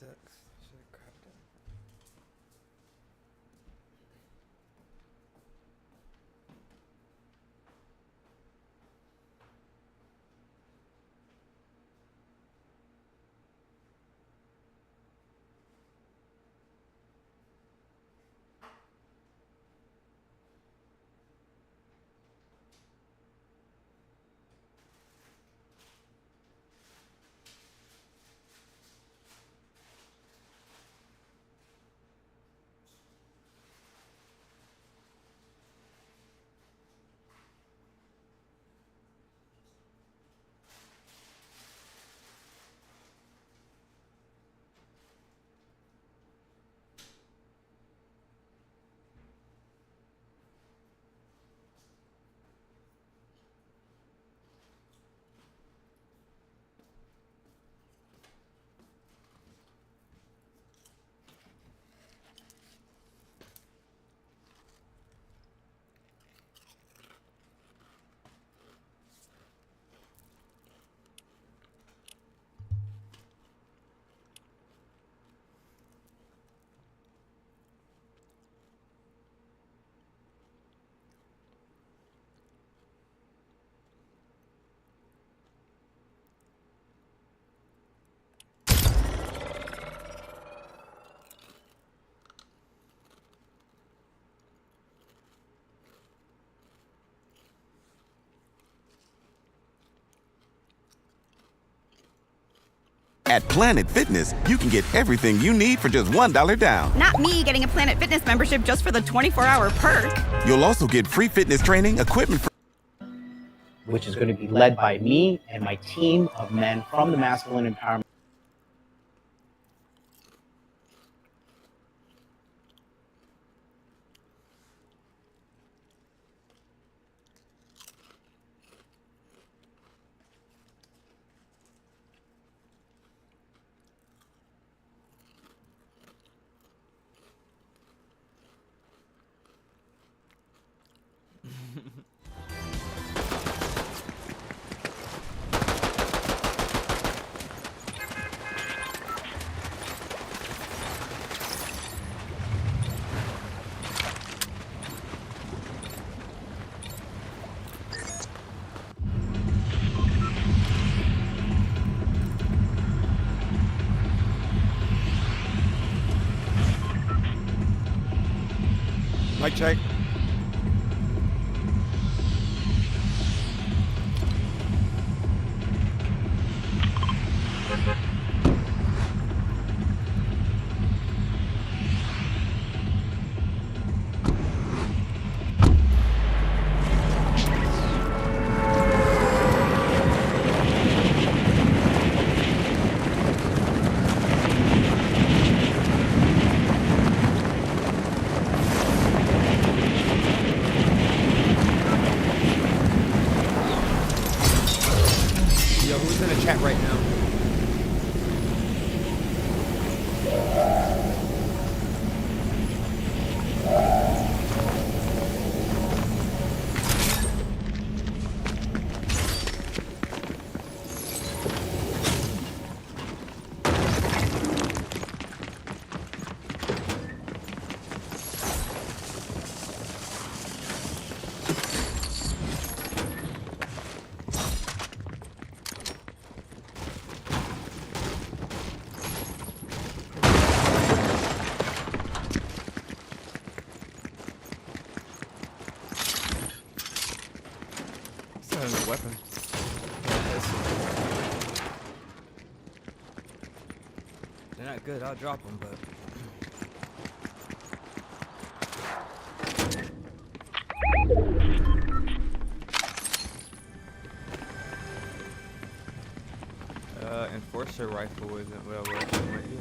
Should have grabbed it. At Planet Fitness, you can get everything you need for just $1 down. Not me getting a Planet Fitness membership just for the 24-hour perk. You'll also get free fitness training, equipment, which is going to be led by me and my team of men from the Masculine Empowerment. Mic check. Who's in the chat right now? A weapon. They're not good, I'll drop them, but... Enforcer rifle isn't well working right here.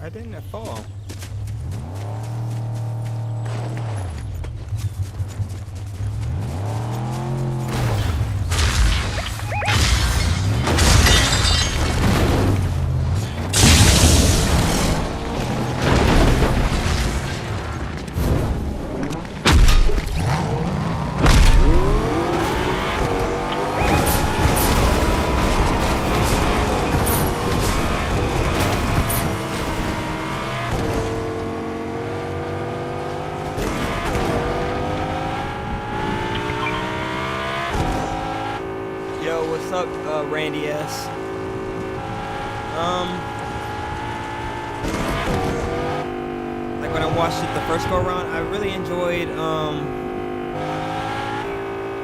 Why didn't it fall? Yo, what's up, Randy S? Like when I watched it the first go around, I really enjoyed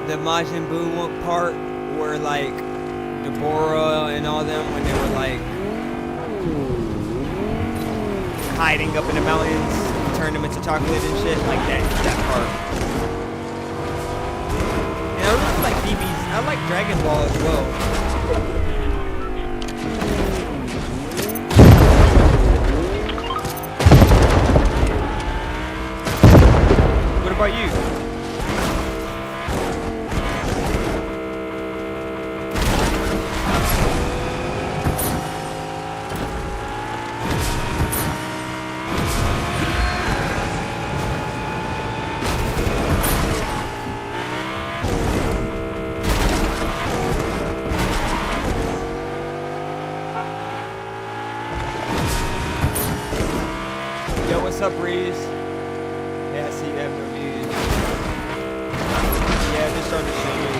the Majin Buu part where like Deborah and all them when they were like hiding up in the mountains, turned them into chocolate and shit, like that part. And I really like BB's. I like Dragon Ball as well. What about you? Yo, what's up, Breeze? Yeah, I see you have no views. Yeah, just started streaming.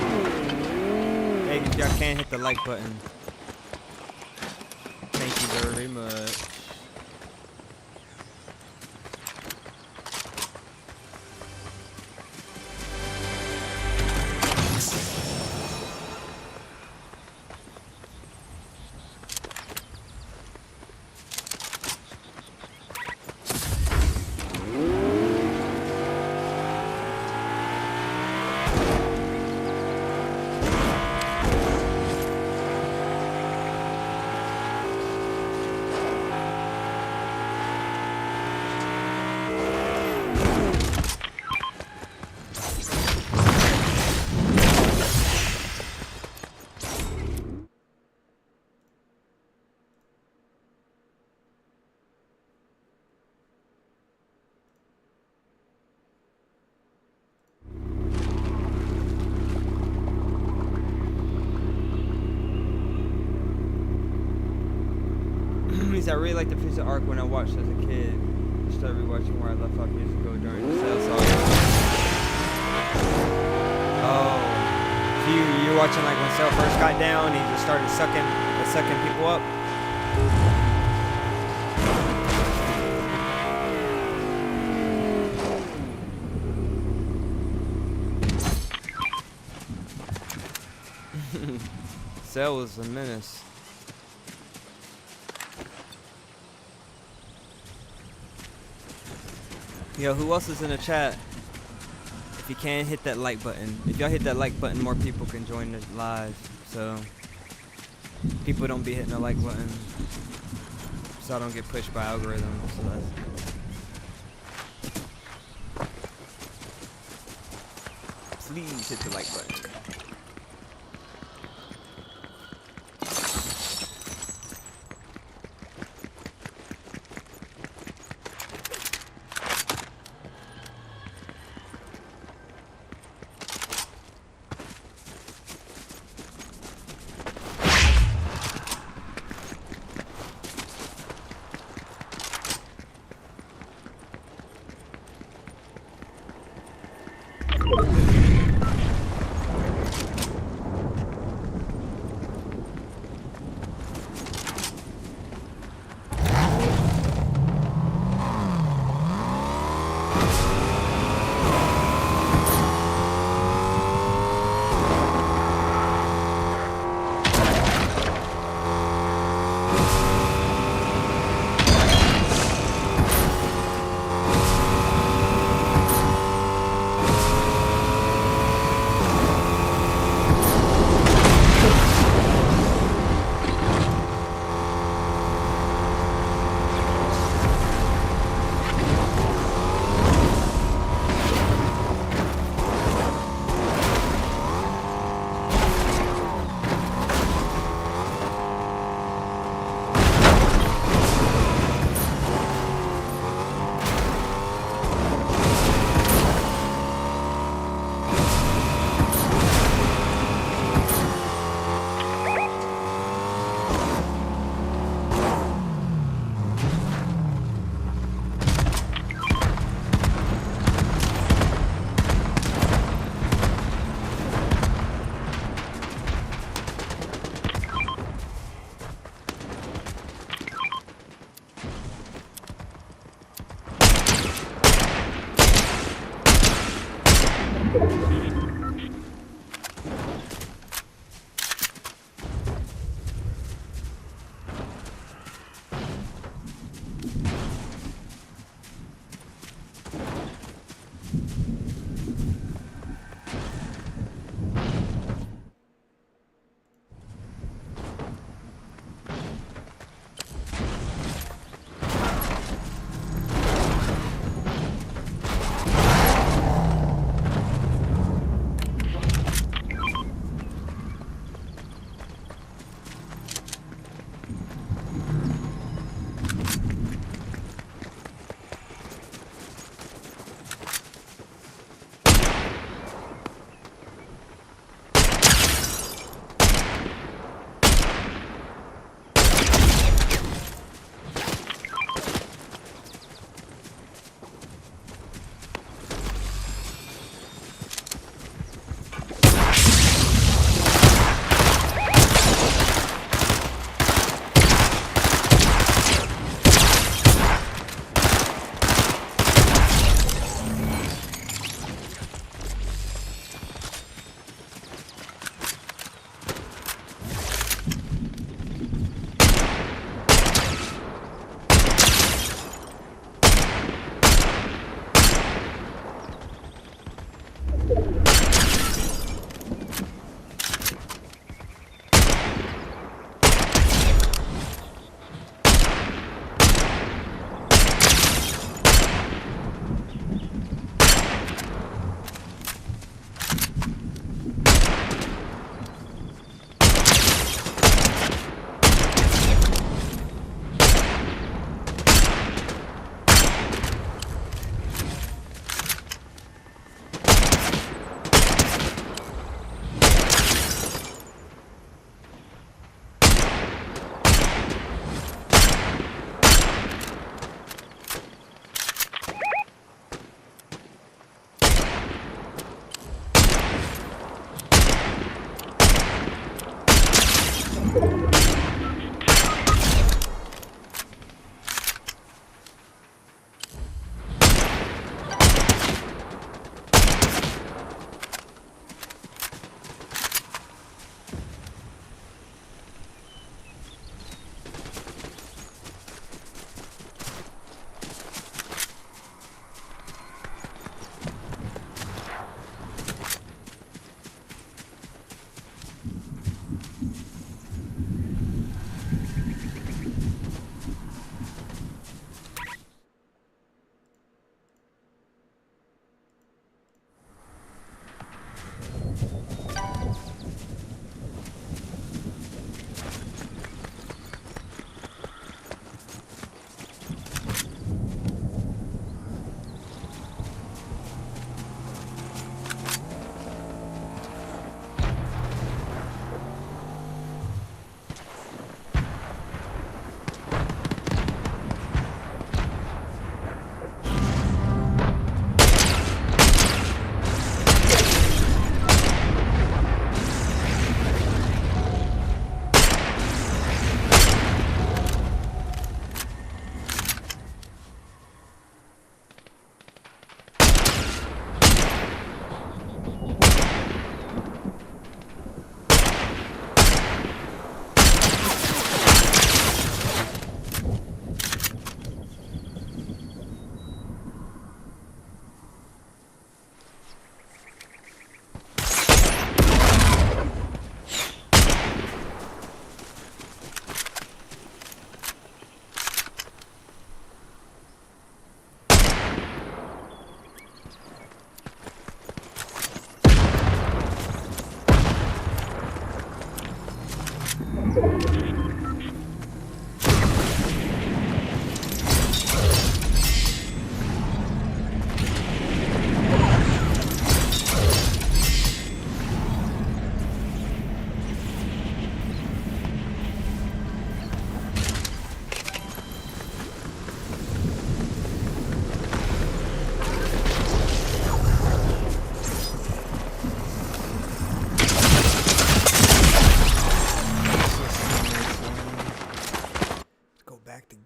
Hey, y'all can't hit the like button. Thank you very much. I really liked the Frieza arc when I watched as a kid. I started rewatching where I left off years ago during the Cell Saga. Oh, so you're watching like when Cell first got down, he just started sucking people up. Cell was a menace. Yo, who else is in the chat? If you can, hit that like button. If y'all hit that like button, more people can join the live. So, people don't be hitting the like button. So I don't get pushed by algorithms. So please hit the like button.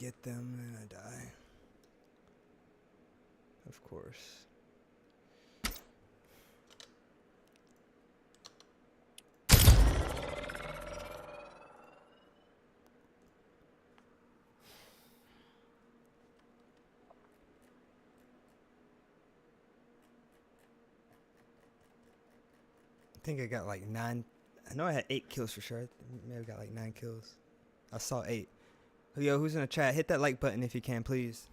get them and I die. Of course. I think I got like 9. I know I had 8 kills for sure. Maybe I got like 9 kills. I saw 8. Yo, who's in the chat? Hit that like button if you can, please.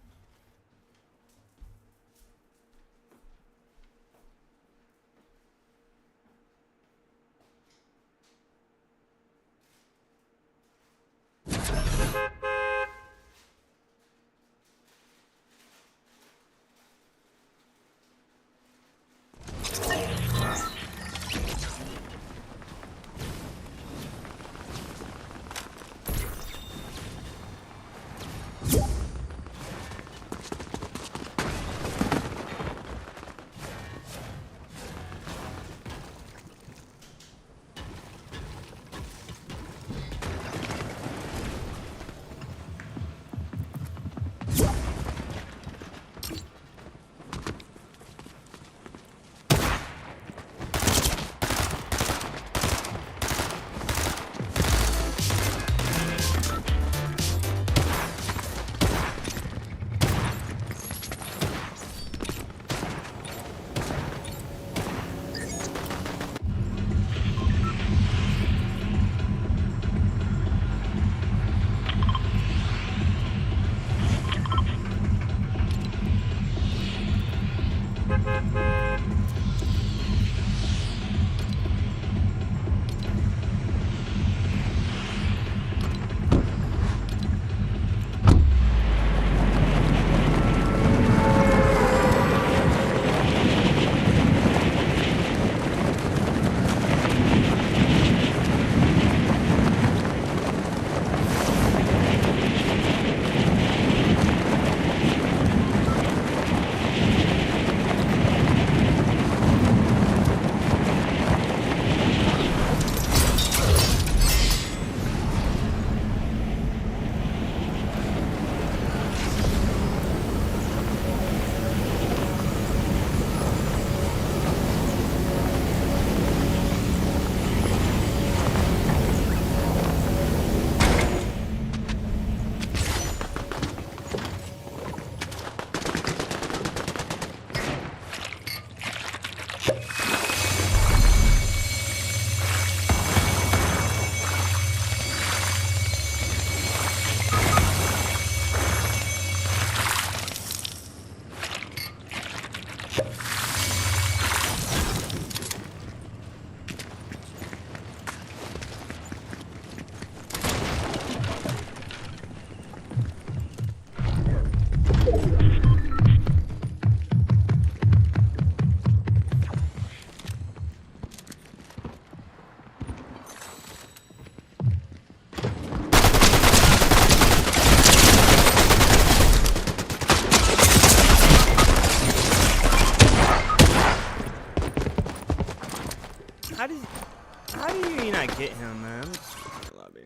man. I'm just in the lobby.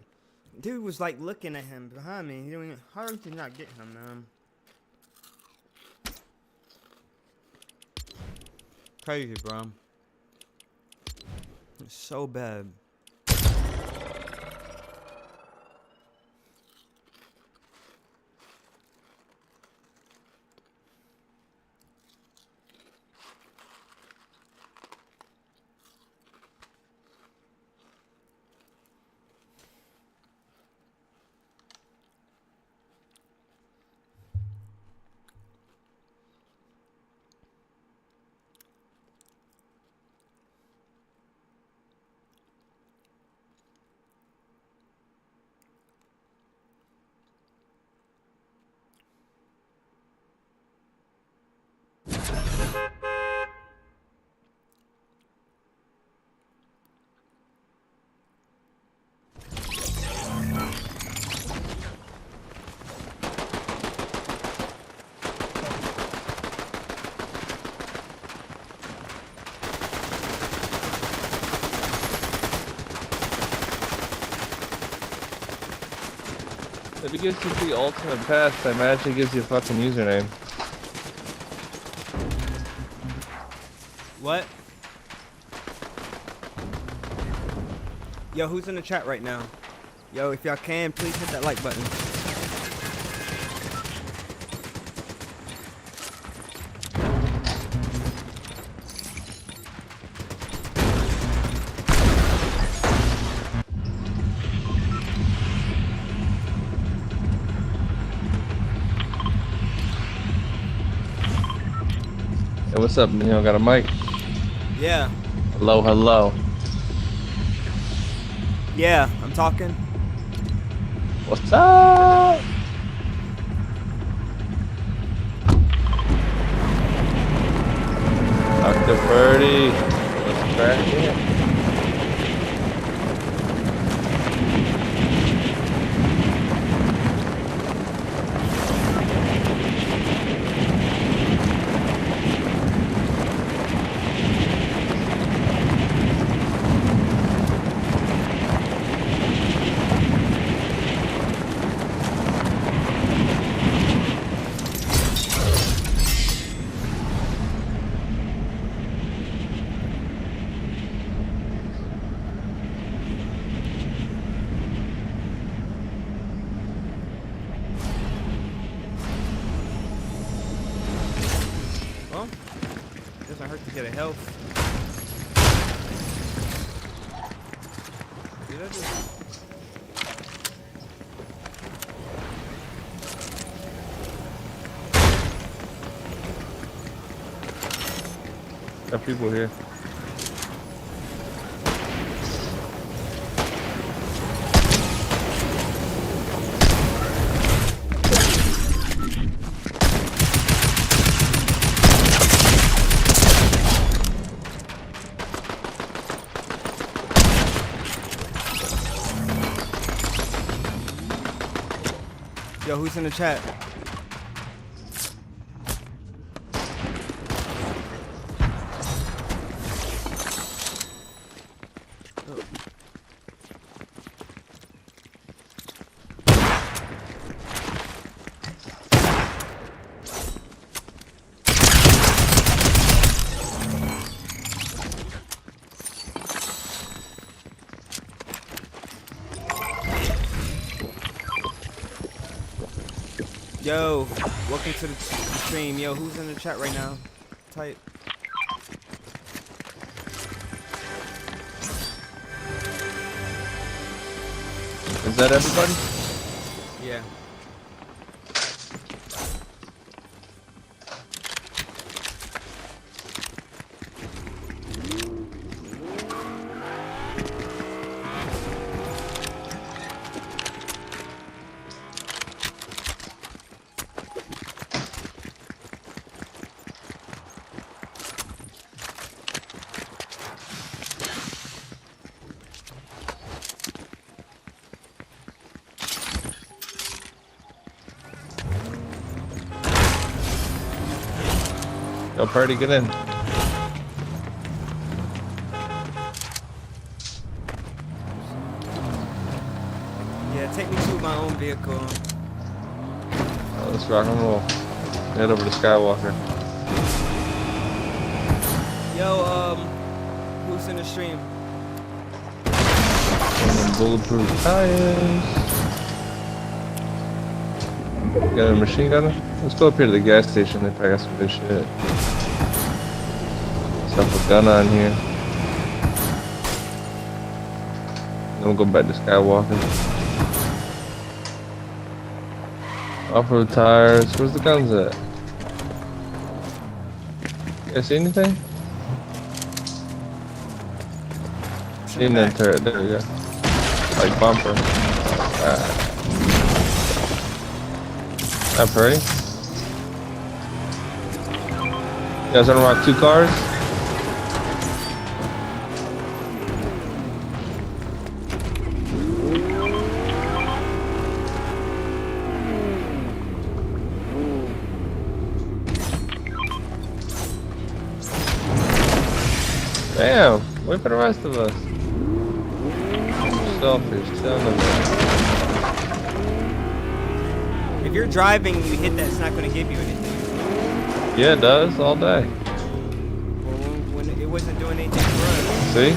Dude was like looking at him behind me. He didn't, how did you not get him, man? Crazy, bro. It's so bad. If it gives you the ultimate pass, I imagine it gives you a fucking username. What? Yo, who's in the chat right now? Yo, if y'all can, please hit that like button. Hey, what's up, Neil? Got a mic? Yeah. Hello, hello. Yeah, I'm talking. What's up? Dr.Purdy. What's cracking? Well, doesn't hurt to get a health. Did I just... Got people here. Yo, who's in the chat? Yo, welcome to the stream. Yo, who's in the chat right now? Type. Is that everybody? Yeah. Yo, Purdy, get in. take me to my own vehicle. Let's rock and roll. Head over to Skywalker. Yo, who's in the stream? Bulletproof tires. Got a machine gunner? Let's go up here to the gas station. They probably got some good shit. Stuff a gun on here. Then we'll go back to Skywalker. Off-road tires. Where's the guns at? You guys see anything? In that turret. There we go. Like bumper. Not pretty. You guys wanna rock 2 cars? Damn, wait for the rest of us. Selfish, son of a... If you're driving and you hit that, it's not going to give you anything. Yeah, it does, all day. Well, when it wasn't doing anything for us. See?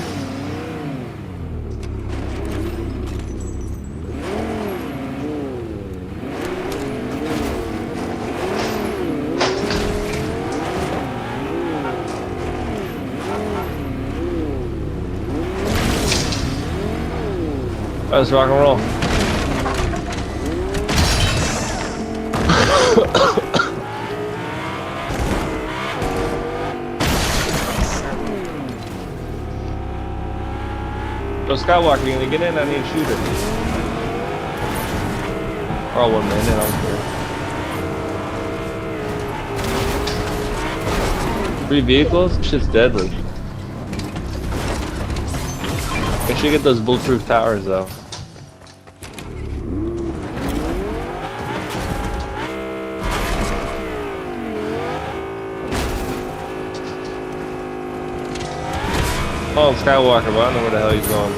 Let's rock and roll. So Skywalker, you gonna get in? I need a shooter. Or I'll one man in, I don't care. 3 vehicles? Shit's deadly. Make sure you get those bulletproof towers though. Oh, Skywalker, but I don't know where the hell he's going.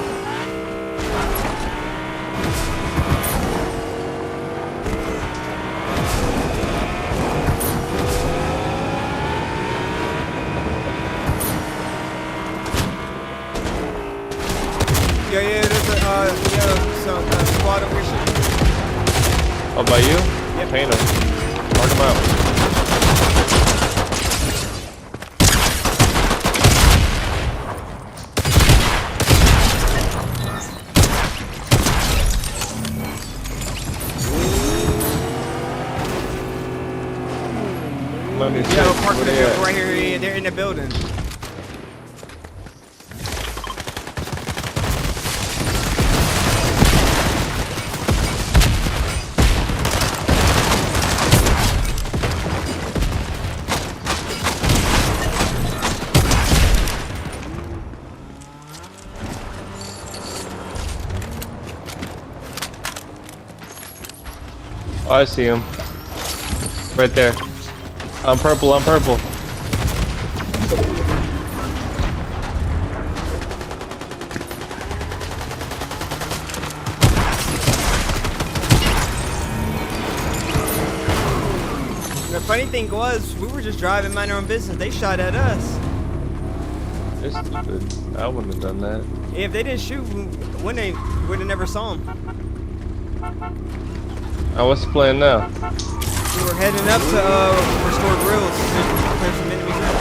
Yeah, there's a squad over here. Oh, by you? Yep. Paint him. Mark him out. Yeah, we're parked in the building right here. They're in the building. Oh, I see him. Right there. I'm purple, I'm purple. The funny thing was, we were just driving, minding our own business. They shot at us. They're stupid. I wouldn't have done that. If they didn't shoot, we would have never saw them. What's the plan now? We were heading up to restore grills. There's some enemies there.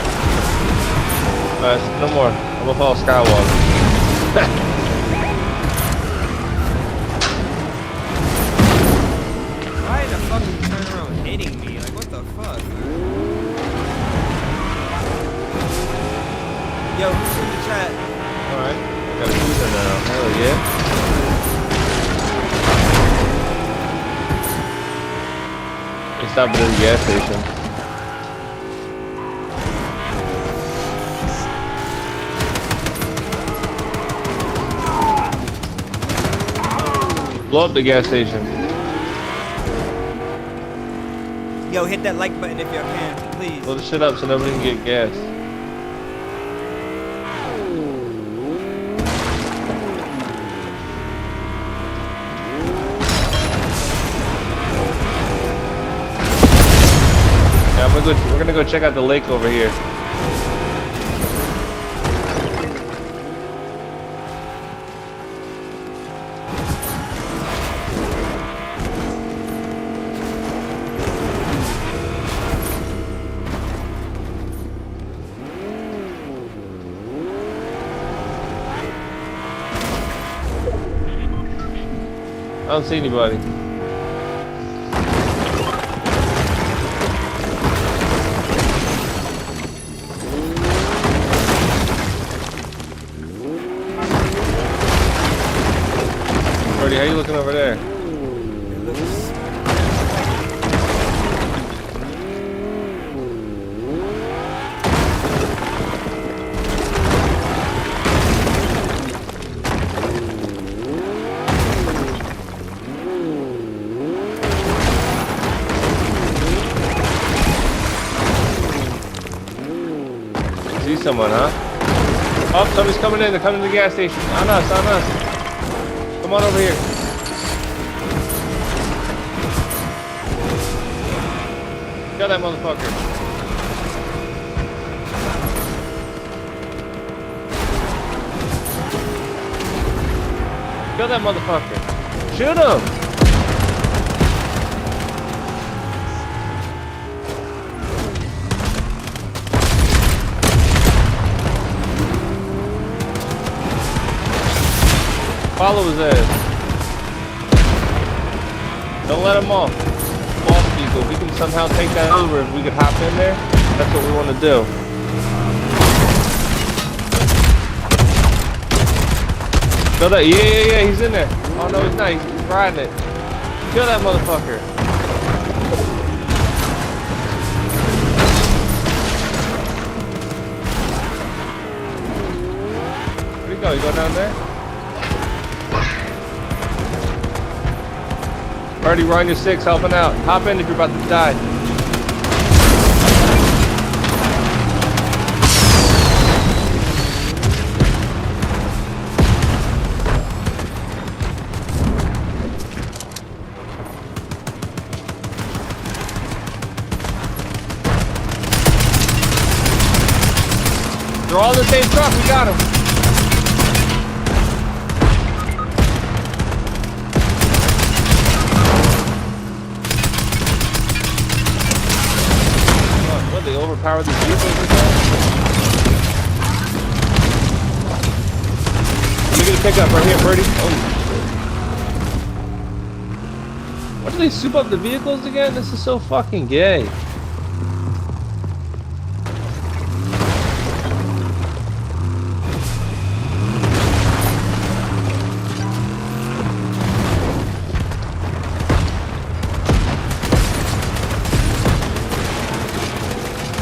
Alright, no more. I'm gonna follow Skywalker. Why the fuck are you turning around hitting me? Like, what the fuck, man? Yo, who's in the chat? Alright. I got a shooter now. Hell yeah. He stopped at the gas station. Blow up the gas station. Yo, hit that like button if y'all can, please. Blow the shit up so nobody can get gas. We're gonna go check out the lake over here. I don't see anybody. Purdy, how you looking over there? It looks. See someone, huh? Oh, somebody's coming in. They're coming to the gas station. On us, on us. Come on over here. Kill that motherfucker. Kill that motherfucker. Shoot him. Follow his ass. Don't let him off. Off vehicle. If we can somehow take that over, if we could hop in there, that's what we want to do. Kill that. Yeah, he's in there. Oh no, he's not. He's riding it. Kill that motherfucker. Where'd he go? You go down there? Already we're on your 6, helping out. Hop in if you're about to die. They're all in the same truck, we got them. They overpower these vehicles again? Let me get a pickup right here, Purdy. Oh. Why do they soup up the vehicles again? This is so fucking gay.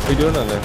What are you doing on there?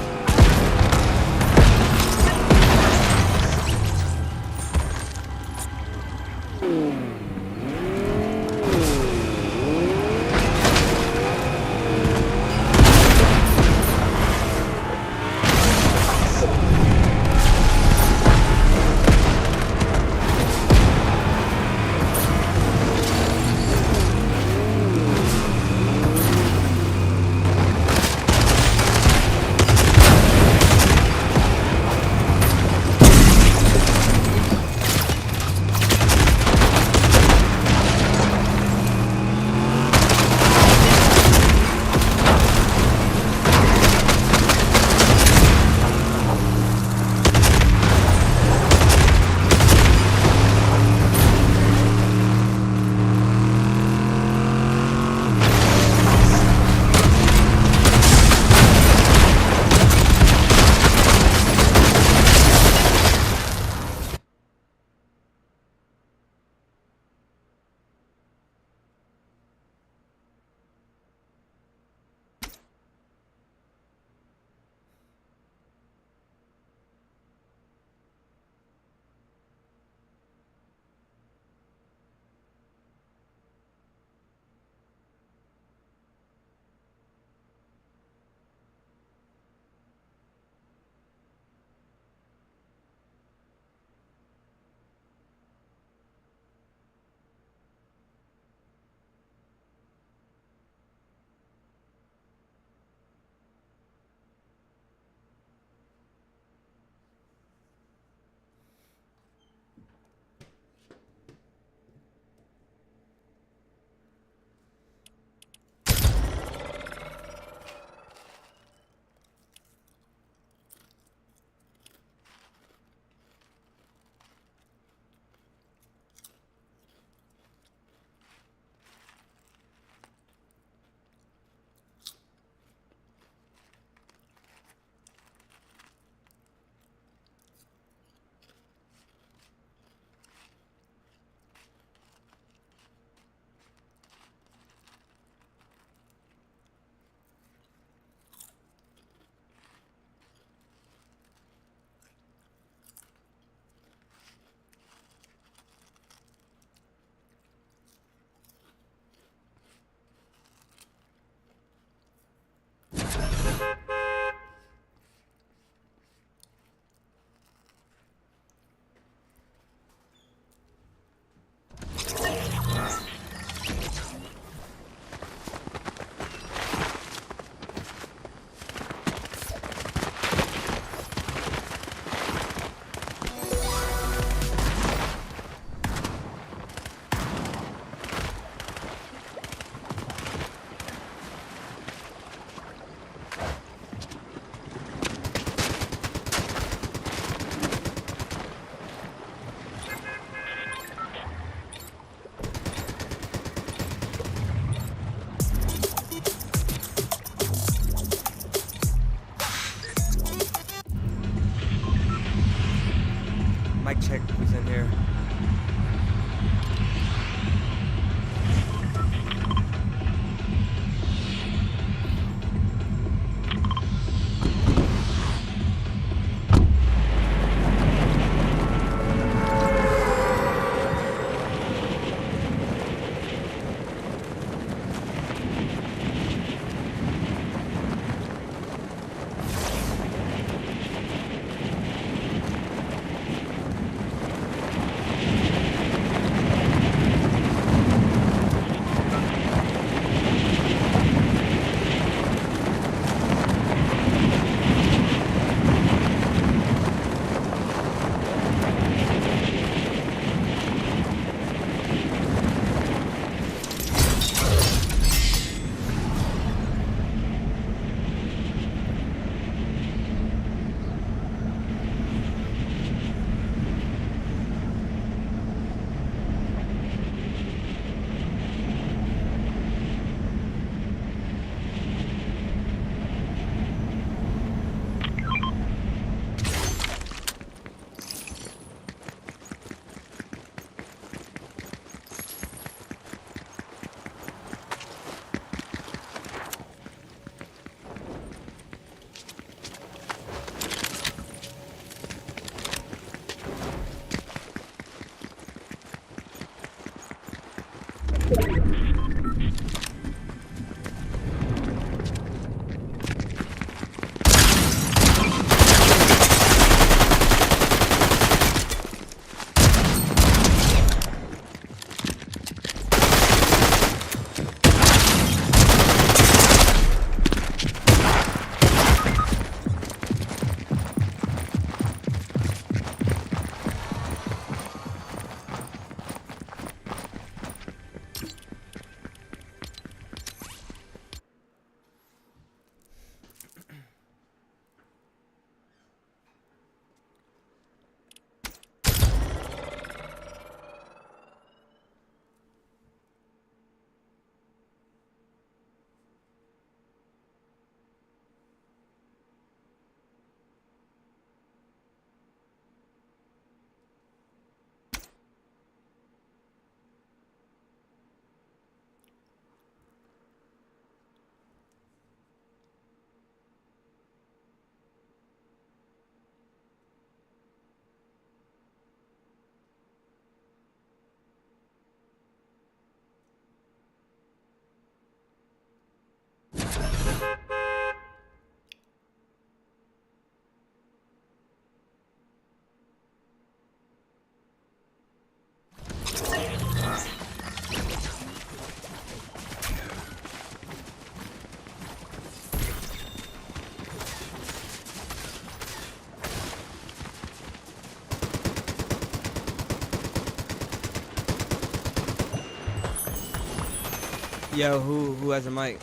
Yo, who has a mic?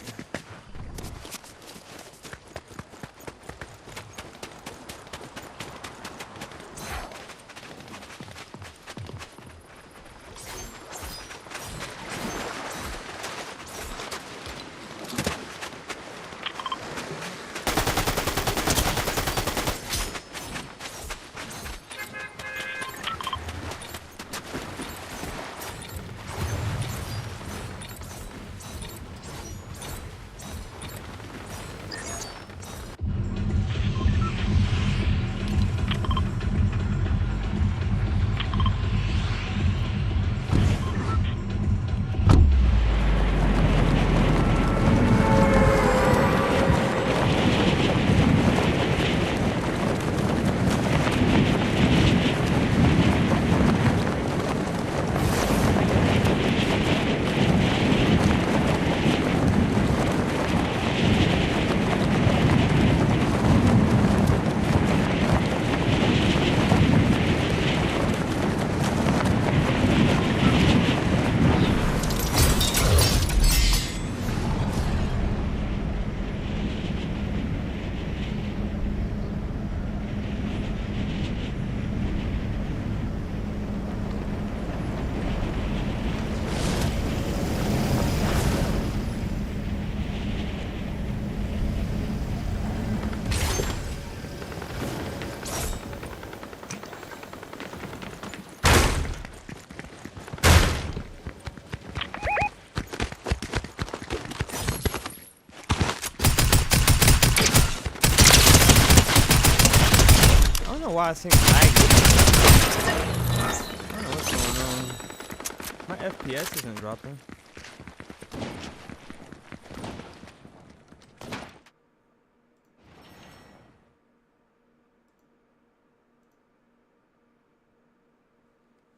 I don't know why I seem laggy. I don't know what's going on. My FPS isn't dropping.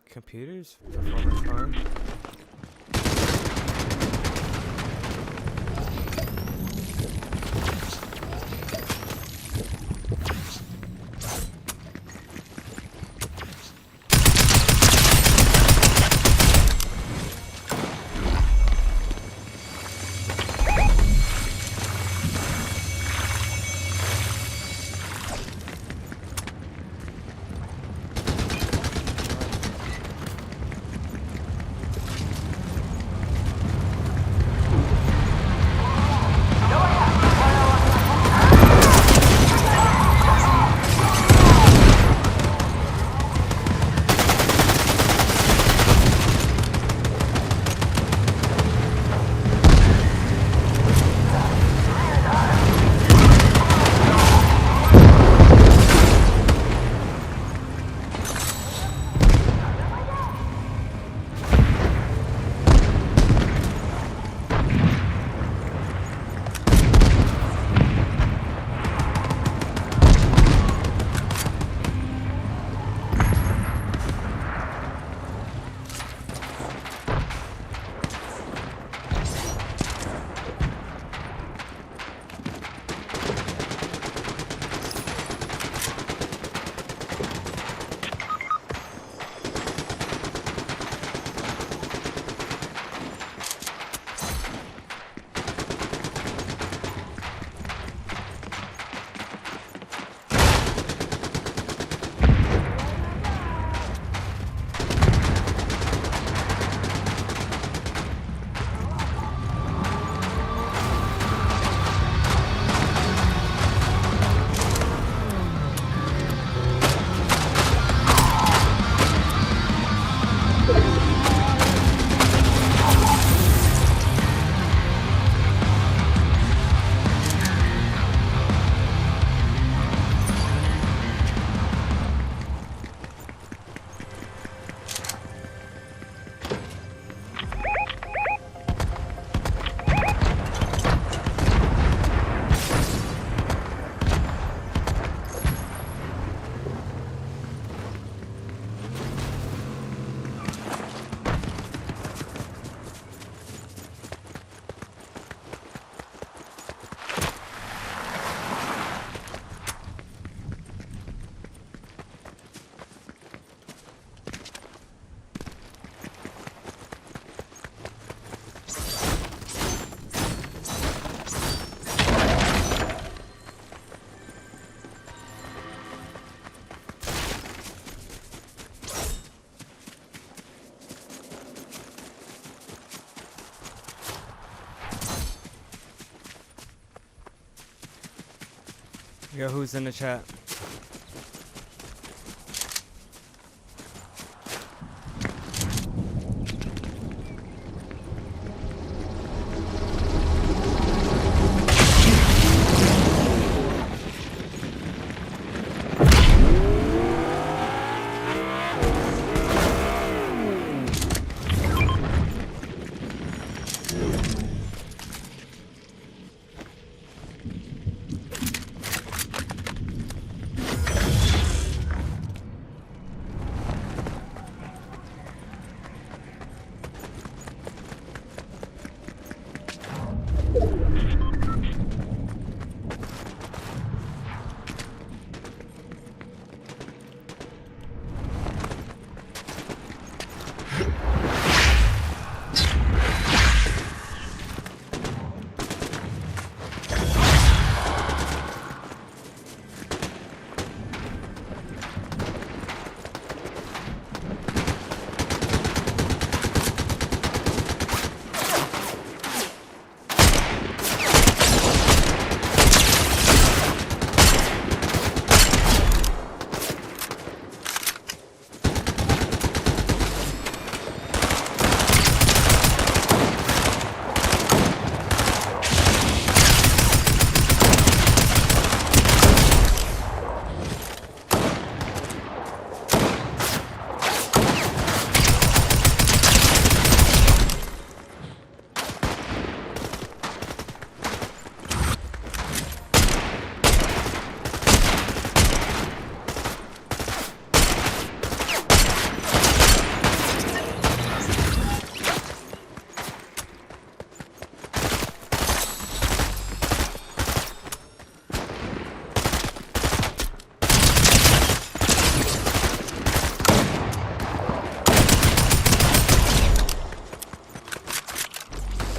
Computers performing fine. Yo, who's in the chat?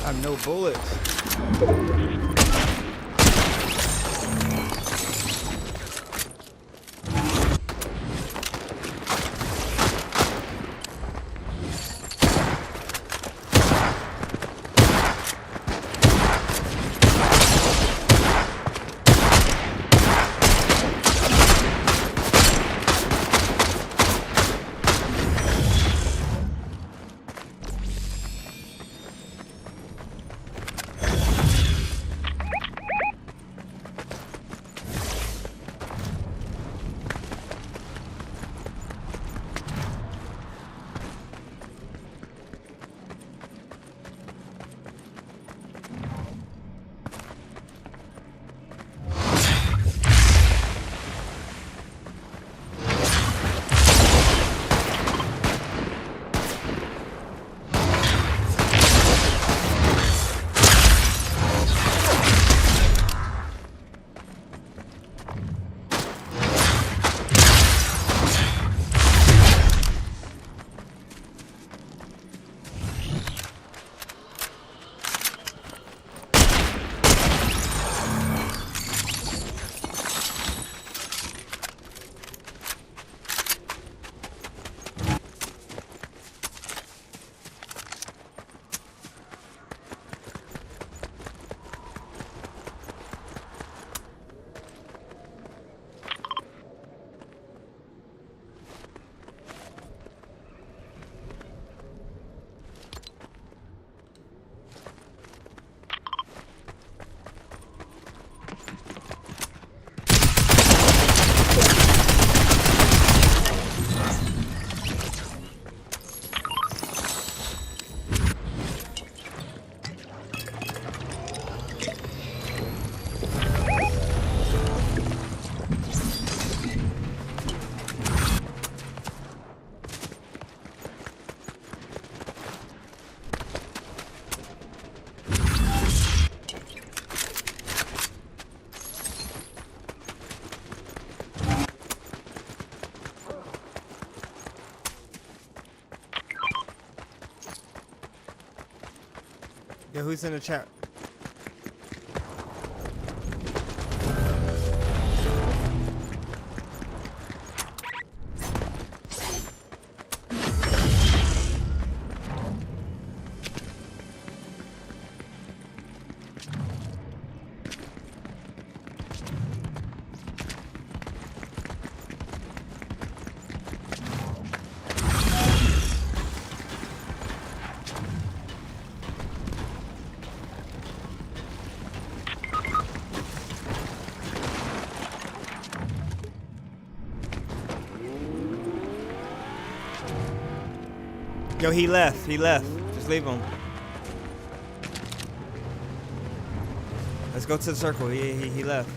I have no bullets. Yo, who's in the chat? Yo, he left. He left. Just leave him. Let's go to the circle. He left.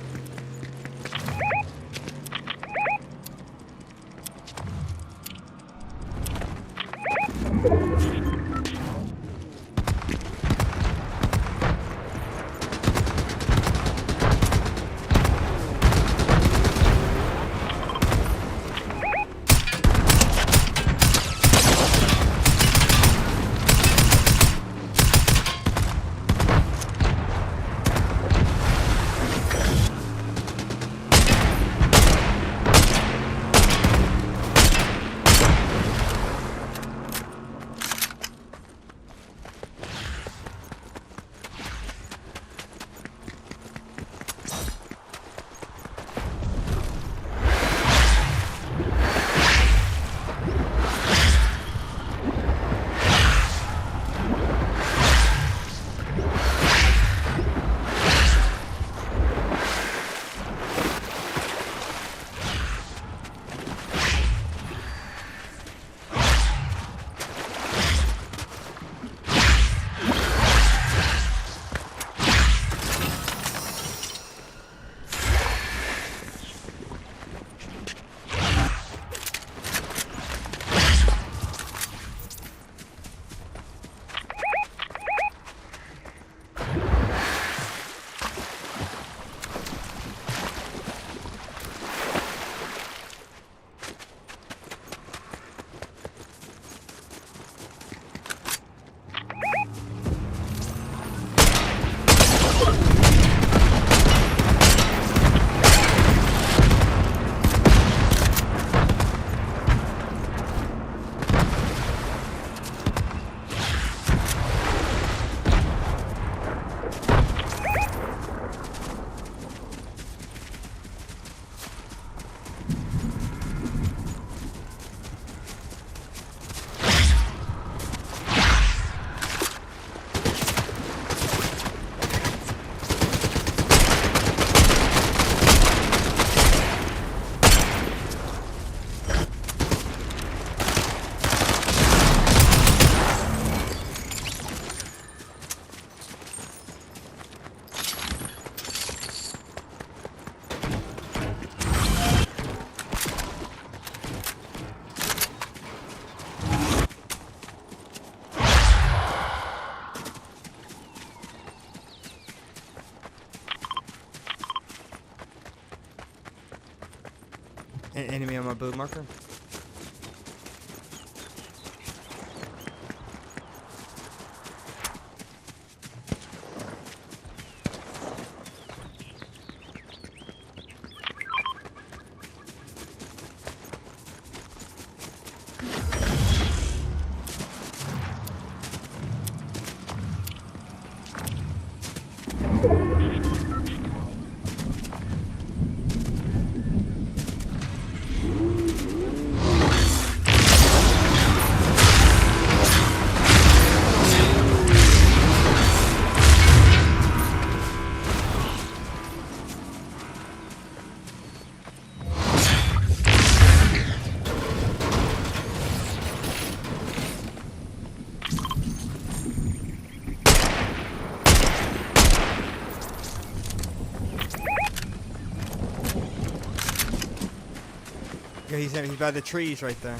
Enemy on my blue marker. Yeah, he's by the trees right there.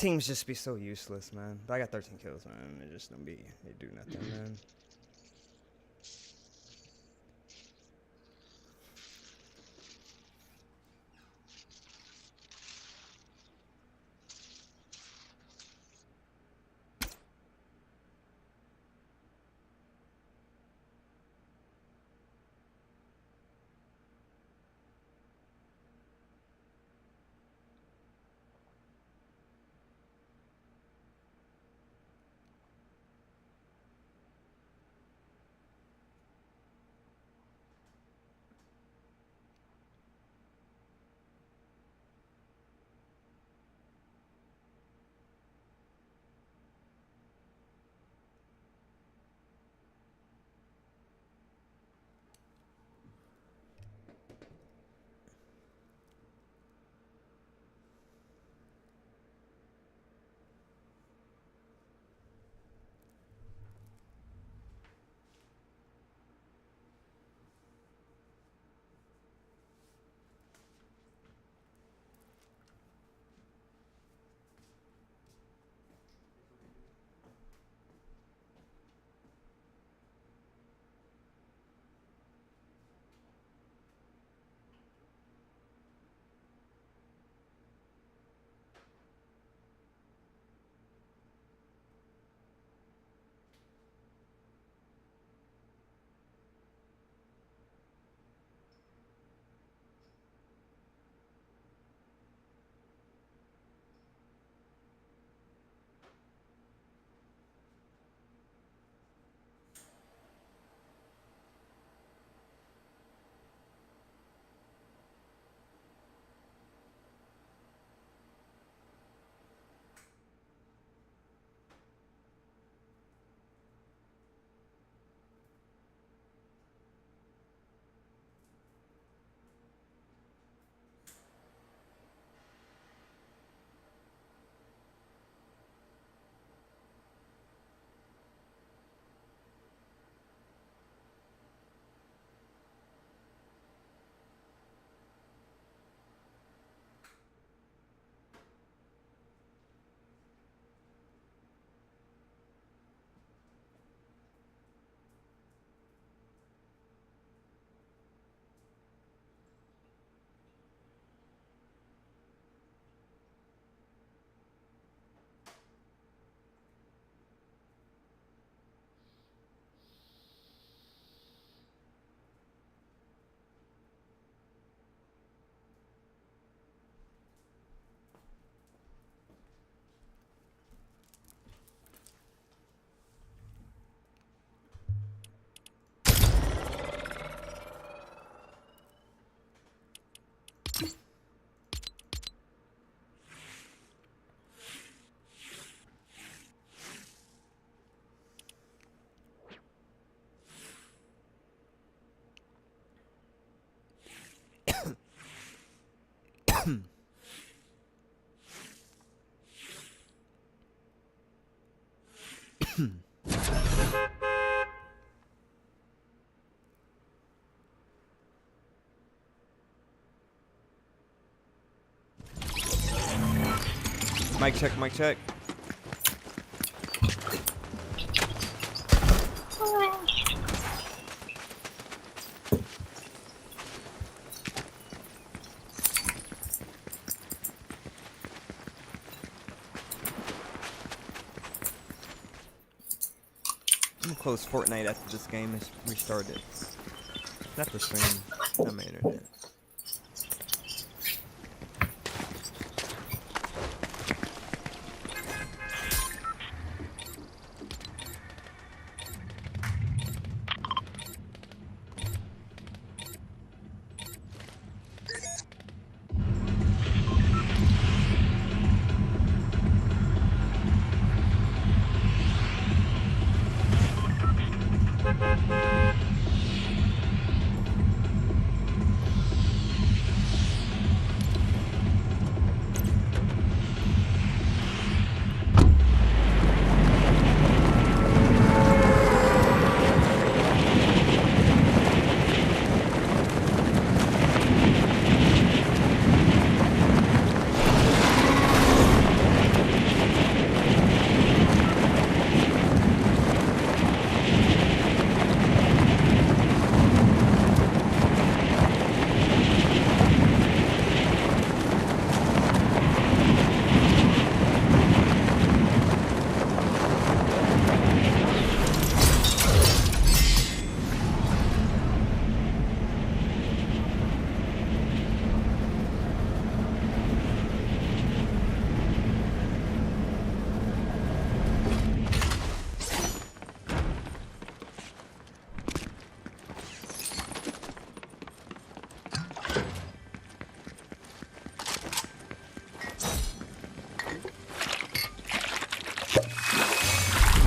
teams just be so useless, man. But I got 13 kills, man. They just don't be, they do nothing, man. Mic check, mic check. I'm gonna close Fortnite after this game is restarted. Not the stream. Not my internet.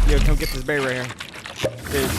Yo, come get this berry right here. Dude.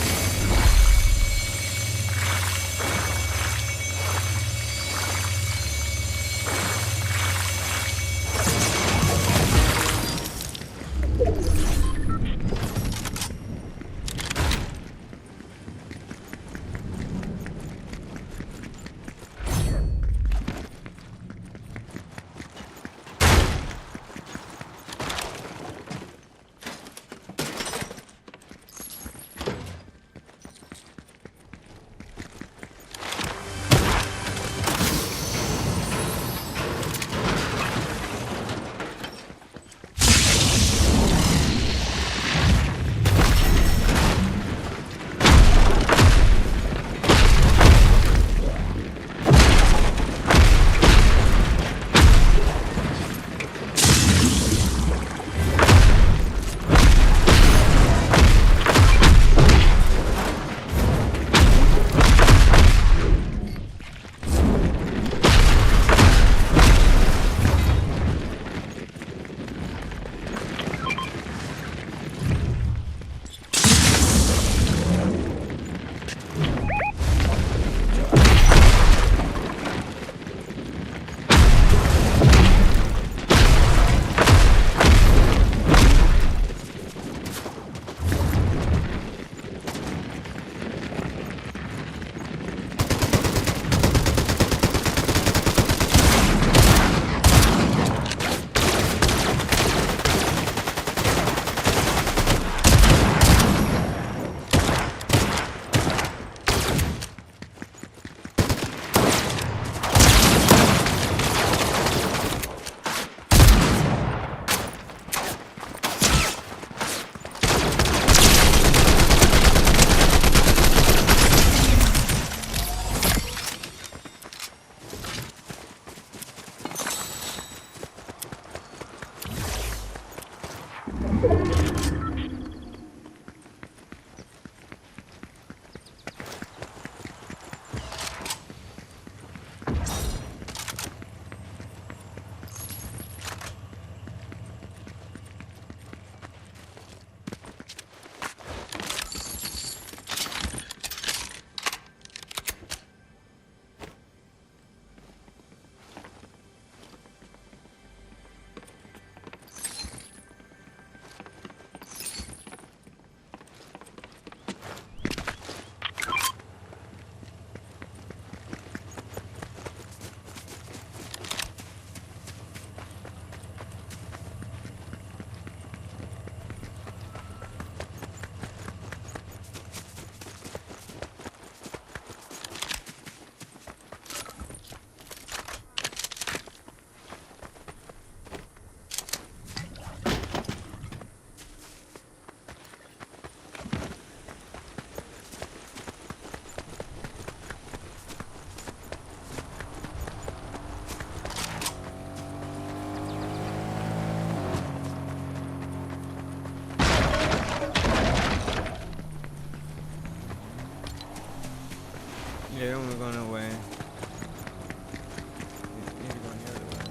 Yeah, we're going away. Need to go the other way.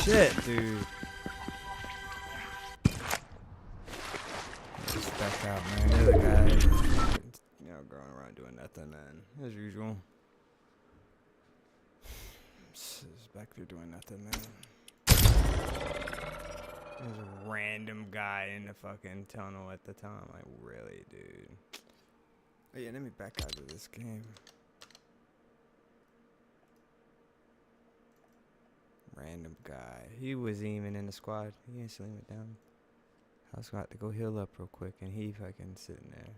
shit, dude. Just back out, man. The other guy, you know, going around doing nothing, man, as usual. Just back there doing nothing, man. There's a random guy in the fucking tunnel at the time. Like, really, dude. Oh, yeah, let me back out of this game. Random guy. He was even in the squad. He instantly went down. I was about to go heal up real quick, and he fucking sitting there.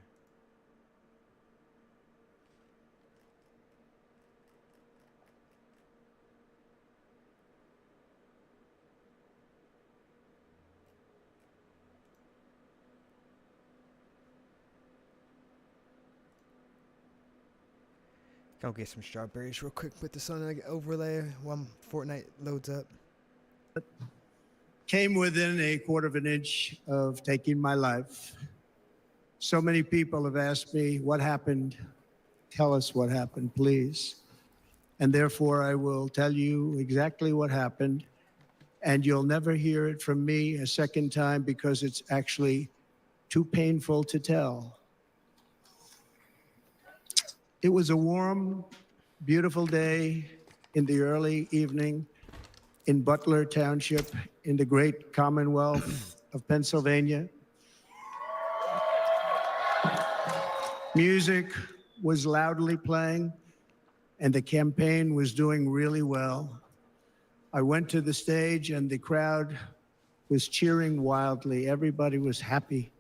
Go get some strawberries real quick. Put this on the overlay while Fortnite loads up. Came within a quarter of an inch of taking my life. So many people have asked me, what happened? Tell us what happened, please. And therefore, I will tell you exactly what happened. And you'll never hear it from me a second time because it's actually too painful to tell. It was a warm, beautiful day in the early evening in Butler Township in the great Commonwealth of Pennsylvania. Music was loudly playing and the campaign was doing really well. I went to the stage and the crowd was cheering wildly. Everybody was happy.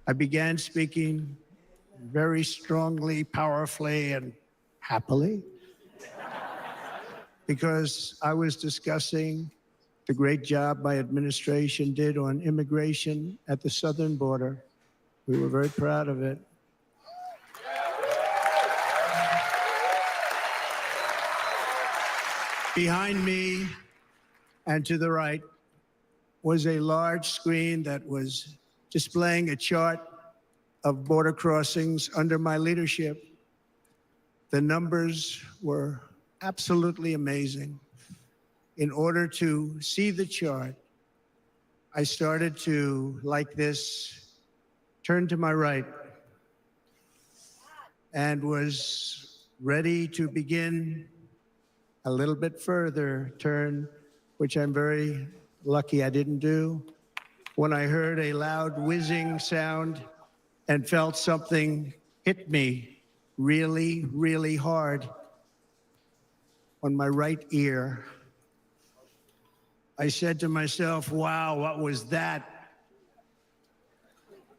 I began speaking very strongly, powerfully, and happily because I was discussing the great job my administration did on immigration at the southern border. We were very proud of it. Behind me and to the right was a large screen that was displaying a chart of border crossings under my leadership. The numbers were absolutely amazing. In order to see the chart, I started to, like this, turn to my right and was ready to begin a little bit further turn, which I'm very lucky I didn't do, when I heard a loud whizzing sound and felt something hit me really, really hard on my right ear. I said to myself, wow, what was that?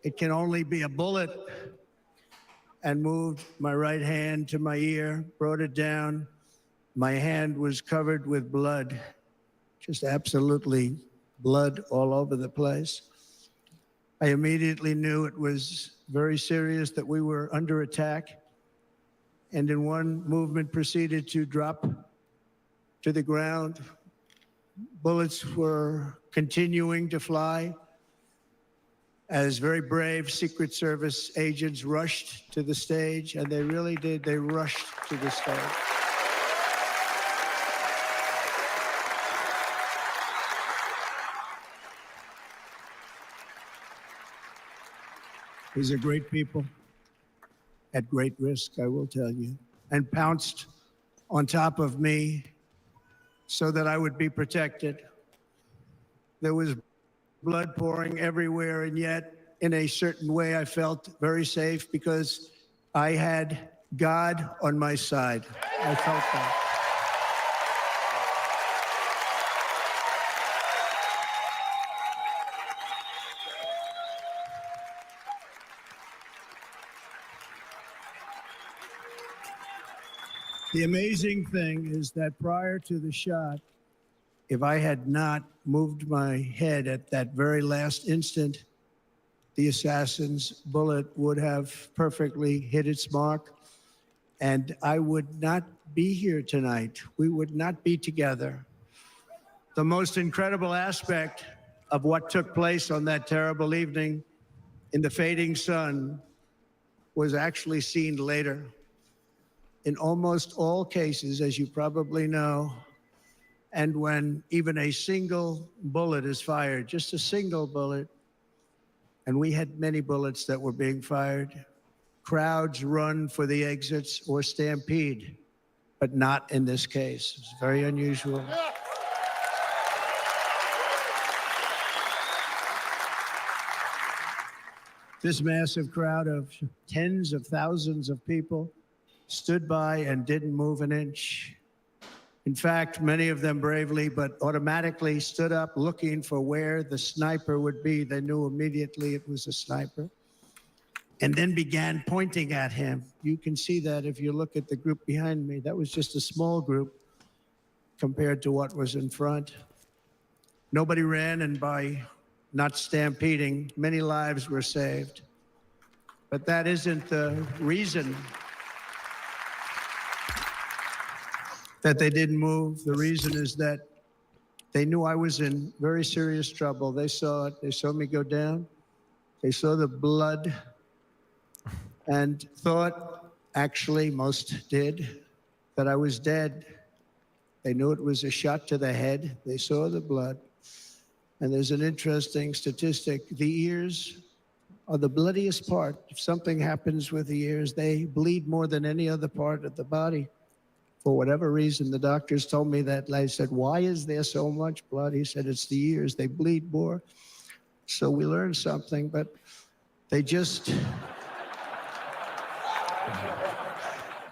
It can only be a bullet. And moved my right hand to my ear, brought it down. My hand was covered with blood, just absolutely blood all over the place. I immediately knew it was very serious, that we were under attack, and in one movement proceeded to drop to the ground. Bullets were continuing to fly as very brave Secret Service agents rushed to the stage, and they really did, they rushed to the stage. These are great people at great risk, I will tell you, and pounced on top of me so that I would be protected. There was blood pouring everywhere, and yet in a certain way I felt very safe because I had God on my side. I felt that. The amazing thing is that prior to the shot, if I had not moved my head at that very last instant, the assassin's bullet would have perfectly hit its mark, and I would not be here tonight. We would not be together. The most incredible aspect of what took place on that terrible evening in the fading sun was actually seen later. In almost all cases, as you probably know, And when even a single bullet is fired, just a single bullet, and we had many bullets that were being fired, crowds run for the exits or stampede, but not in this case. It's very unusual. This massive crowd of tens of thousands of people stood by and didn't move an inch. In fact, many of them bravely, but automatically stood up looking for where the sniper would be. They knew immediately it was a sniper. And then began pointing at him. You can see that if you look at the group behind me. That was just a small group compared to what was in front. Nobody ran, and by not stampeding, many lives were saved. But that isn't the reason that they didn't move. The reason is that they knew I was in very serious trouble. They saw it. They saw me go down. They saw the blood and thought, actually most did, that I was dead. They knew it was a shot to the head. They saw the blood. And there's an interesting statistic. The ears are the bloodiest part. If something happens with the ears, they bleed more than any other part of the body. For whatever reason, the doctors told me that. I said, why is there so much blood? He said, it's the ears. They bleed more. So we learned something, but they just,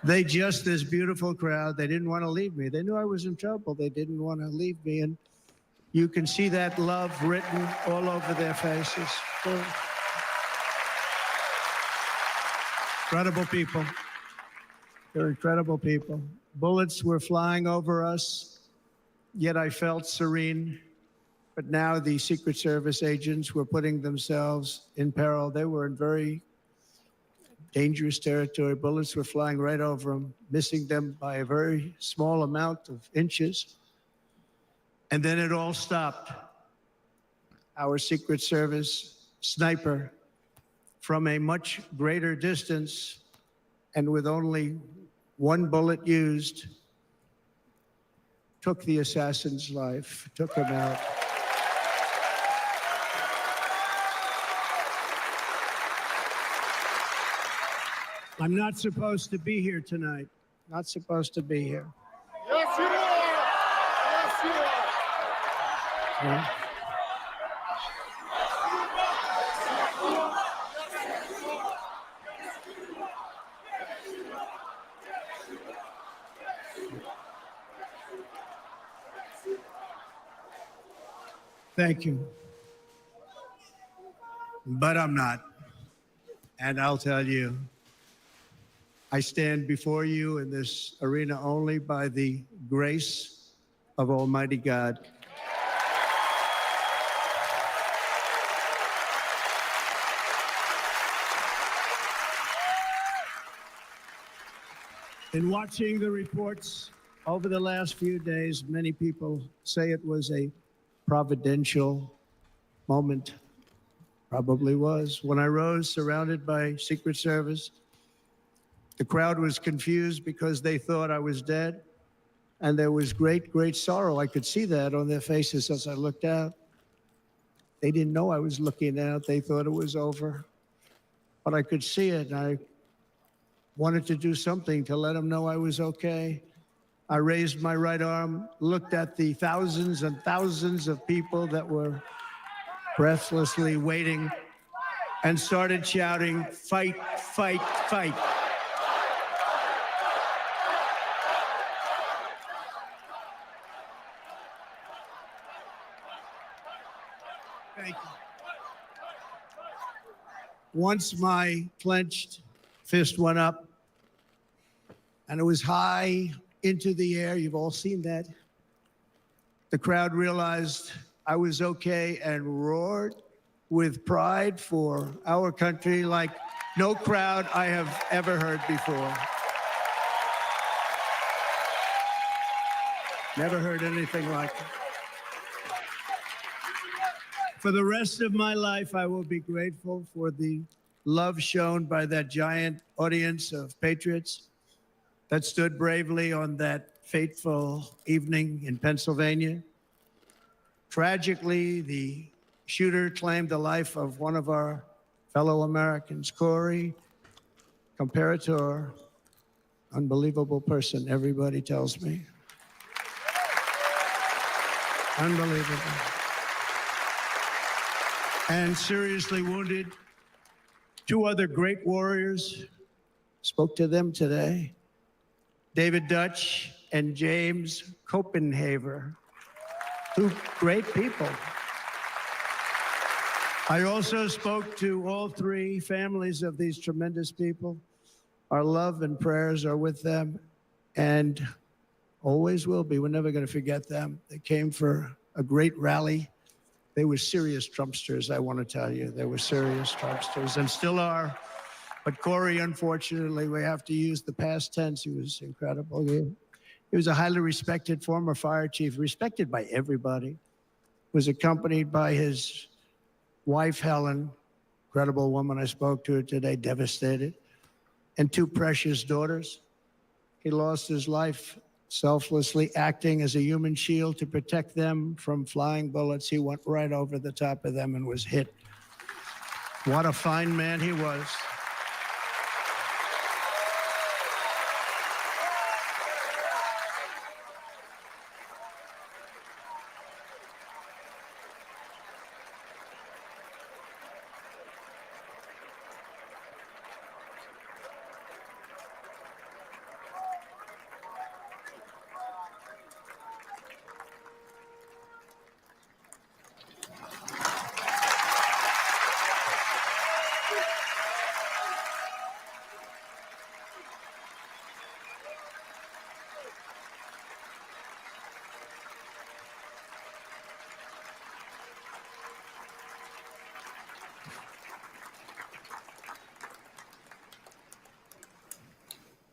this beautiful crowd, they didn't want to leave me. They knew I was in trouble. They didn't want to leave me. And you can see that love written all over their faces. Incredible people. They're incredible people. Bullets were flying over us, yet I felt serene. But now the Secret Service agents were putting themselves in peril. They were in very dangerous territory. Bullets were flying right over them, missing them by a very small amount of inches. And then it all stopped. Our Secret Service sniper, from a much greater distance and with only one bullet used, took the assassin's life, took him out. I'm not supposed to be here tonight. Not supposed to be here. Yes, you are. Yes, you are. Yeah. Thank you. But I'm not. And I'll tell you, I stand before you in this arena only by the grace of Almighty God. In watching the reports over the last few days, many people say it was a providential moment. Probably was. When I rose surrounded by Secret Service, the crowd was confused because they thought I was dead. And there was great, great sorrow. I could see that on their faces as I looked out. They didn't know I was looking out. They thought it was over. But I could see it. And I wanted to do something to let them know I was okay. I raised my right arm, looked at the thousands and thousands of people that were breathlessly waiting, and started shouting, "Fight, fight, fight." Thank you. Once my clenched fist went up, and it was high into the air. You've all seen that. The crowd realized I was okay and roared with pride for our country like no crowd I have ever heard before. Never heard anything like it. For the rest of my life, I will be grateful for the love shown by that giant audience of patriots that stood bravely on that fateful evening in Pennsylvania. Tragically, the shooter claimed the life of one of our fellow Americans, Corey Comparator. Unbelievable person, everybody tells me. Unbelievable. And seriously wounded. 2 other great warriors, spoke to them today. David Dutch and James Copenhaver. 2 great people. I also spoke to all 3 families of these tremendous people. Our love and prayers are with them and always will be. We're never going to forget them. They came for a great rally. They were serious Trumpsters, I want to tell you. They were serious Trumpsters and still are. But Corey, unfortunately, we have to use the past tense. He was incredible. He was a highly respected former fire chief, respected by everybody. Was accompanied by his wife, Helen, incredible woman. I spoke to her today, devastated, and 2 precious daughters. He lost his life selflessly acting as a human shield to protect them from flying bullets. He went right over the top of them and was hit. What a fine man he was.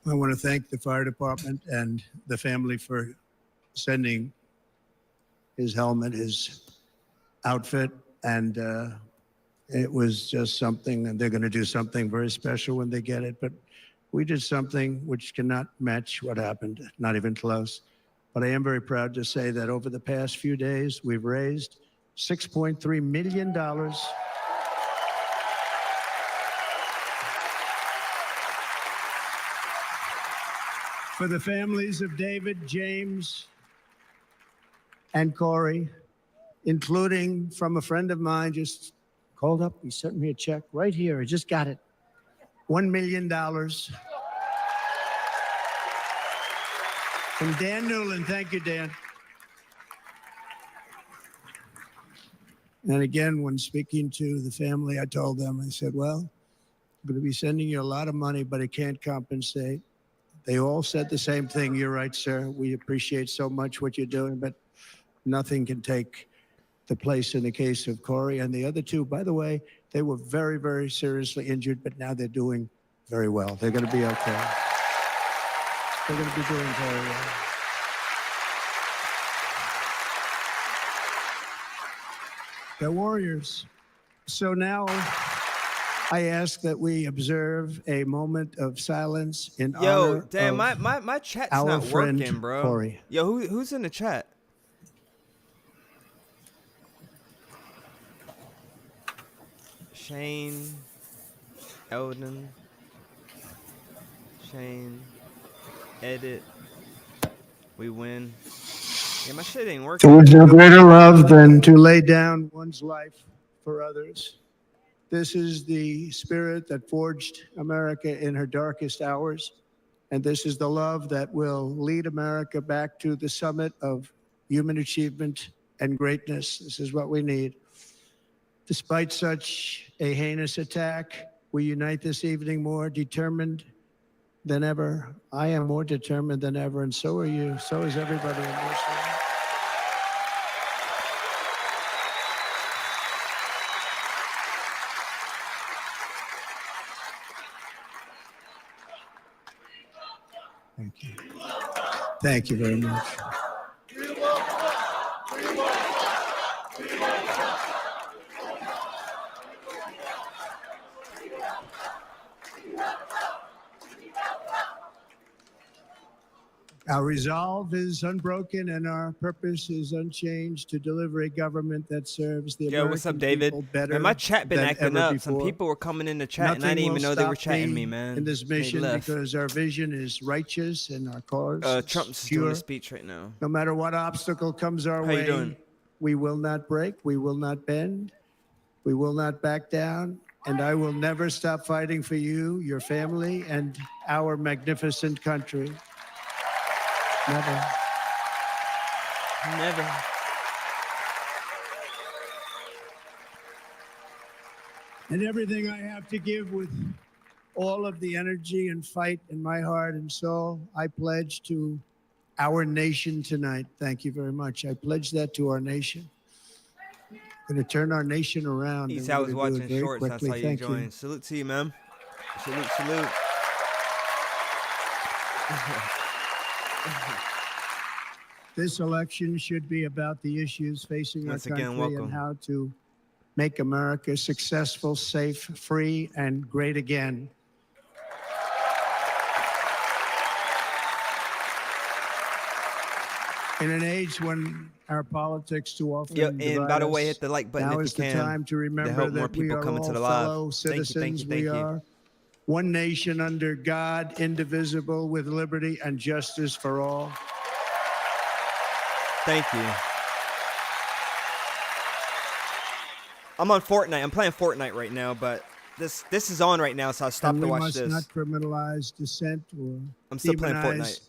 I want to thank the fire department and the family for sending his helmet, his outfit, and it was just something, and they're going to do something very special when they get it. But we did something which cannot match what happened, not even close. But I am very proud to say that over the past few days, we've raised $6.3 million for the families of David, James, and Corey, including from a friend of mine just called up. He sent me a check right here. I just got it. $1 million. From Dan Newland. Thank you, Dan. And again, when speaking to the family, I told them, I said, well, I'm going to be sending you a lot of money, but it can't compensate. They all said the same thing. You're right, sir. We appreciate so much what you're doing, but nothing can take the place in the case of Corey and the other 2. By the way, they were very, very seriously injured, but now they're doing very well. They're going to be okay. They're going to be doing very well. They're warriors. So now I ask that we observe a moment of silence in honor damn, of my chat's our not friend working, bro. Corey. Yo, who's in the chat? Shane, Eldon, Shane, edit, we win. Yeah, my shit ain't working. There is no greater love than to lay down one's life for others. This is the spirit that forged America in her darkest hours. And this is the love that will lead America back to the summit of human achievement and greatness. This is what we need. Despite such a heinous attack, we unite this evening more determined than ever. I am more determined than ever, and so are you. So is everybody in this room. Thank you. Thank you very much. Our resolve is unbroken and our purpose is unchanged to deliver a government that serves the Yo, American what's up, David? people better Man, my chat been than acting ever up. Some before. people were coming in the chat, and I Nothing didn't will even know they were stop chatting me, man. in this They mission left. because our vision is righteous and our cause is Trump's pure. doing a speech right now. No matter what obstacle comes our How way, you doing? we will not break, we will not bend, we will not back down, and I will never stop fighting for you, your family, and our magnificent country. Never. Never. And everything I have to give with all of the energy and fight in my heart and soul, I pledge to our nation tonight. Thank you very much. I pledge that to our nation. I'm going to turn our nation around. East, and I we're was gonna do it watching very shorts. That's quickly. how you Thank joined. Salute to you, man. Salute, salute. This election should be about the issues facing Once our again, country welcome. and how to make America successful, safe, free, and great again. In an age when our politics too often Yo, and divide by the way, us, hit the like button now if is you the can. time to remember help more that we people are come all into the live. fellow Thank you, citizens. thank you. We are one nation under God, indivisible, with liberty and justice for all. Thank you. I'm on Fortnite. I'm playing Fortnite right now, but this is on right now, so I stopped And to we watch must this. not criminalize dissent or I'm still playing demonize Fortnite.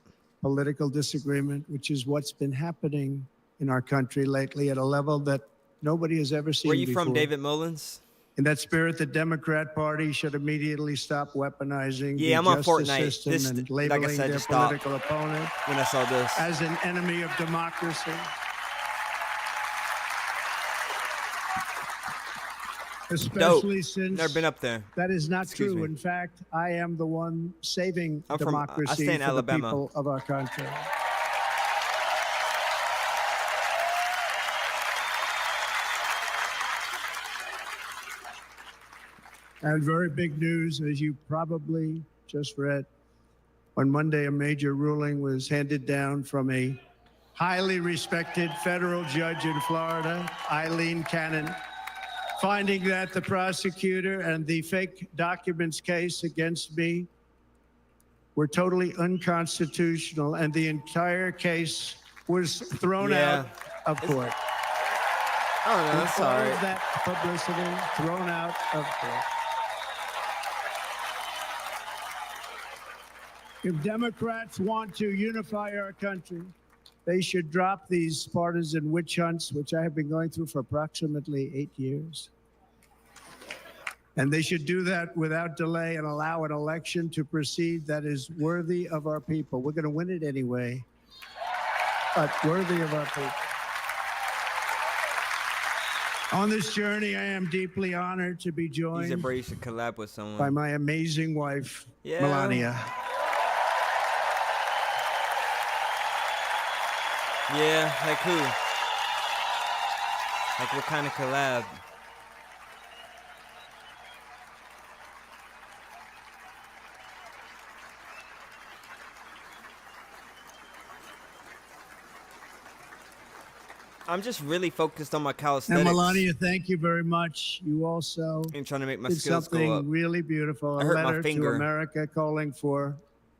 political disagreement, which is what's been happening in our country lately at a level that nobody has ever seen Where you before. from, David Mullins? In that spirit, the Democrat Party should immediately stop weaponizing Yeah, the I'm on justice Fortnite. system This, and like I labeling said, their just stopped political opponent when I saw this. as an enemy of democracy. Especially since Never been up there. that is not Excuse true. me. In fact, I am the one saving I democracy stay in for Alabama. the people of our country. And very big news, as you probably just read, on Monday, a major ruling was handed down from a highly respected federal judge in Florida, Eileen Cannon, finding that the prosecutor and the fake documents case against me were totally unconstitutional, and the entire case was thrown out of court. I don't know. With That's all all of right. that publicity thrown out of court. If Democrats want to unify our country, they should drop these partisan witch hunts, which I have been going through for approximately 8 years. And they should do that without delay and allow an election to proceed that is worthy of our people. We're going to win it anyway, but worthy of our people. On this journey, I am deeply honored to be He's a joined bro. You should collab with someone. by my amazing wife, Yeah. Melania. Yeah, like who? Like what kind of collab? I'm just really focused on my calisthenics. And Melania, thank you very much. You also I'm trying to make my did skills go up. something really beautiful. I A hurt my letter to finger. America calling for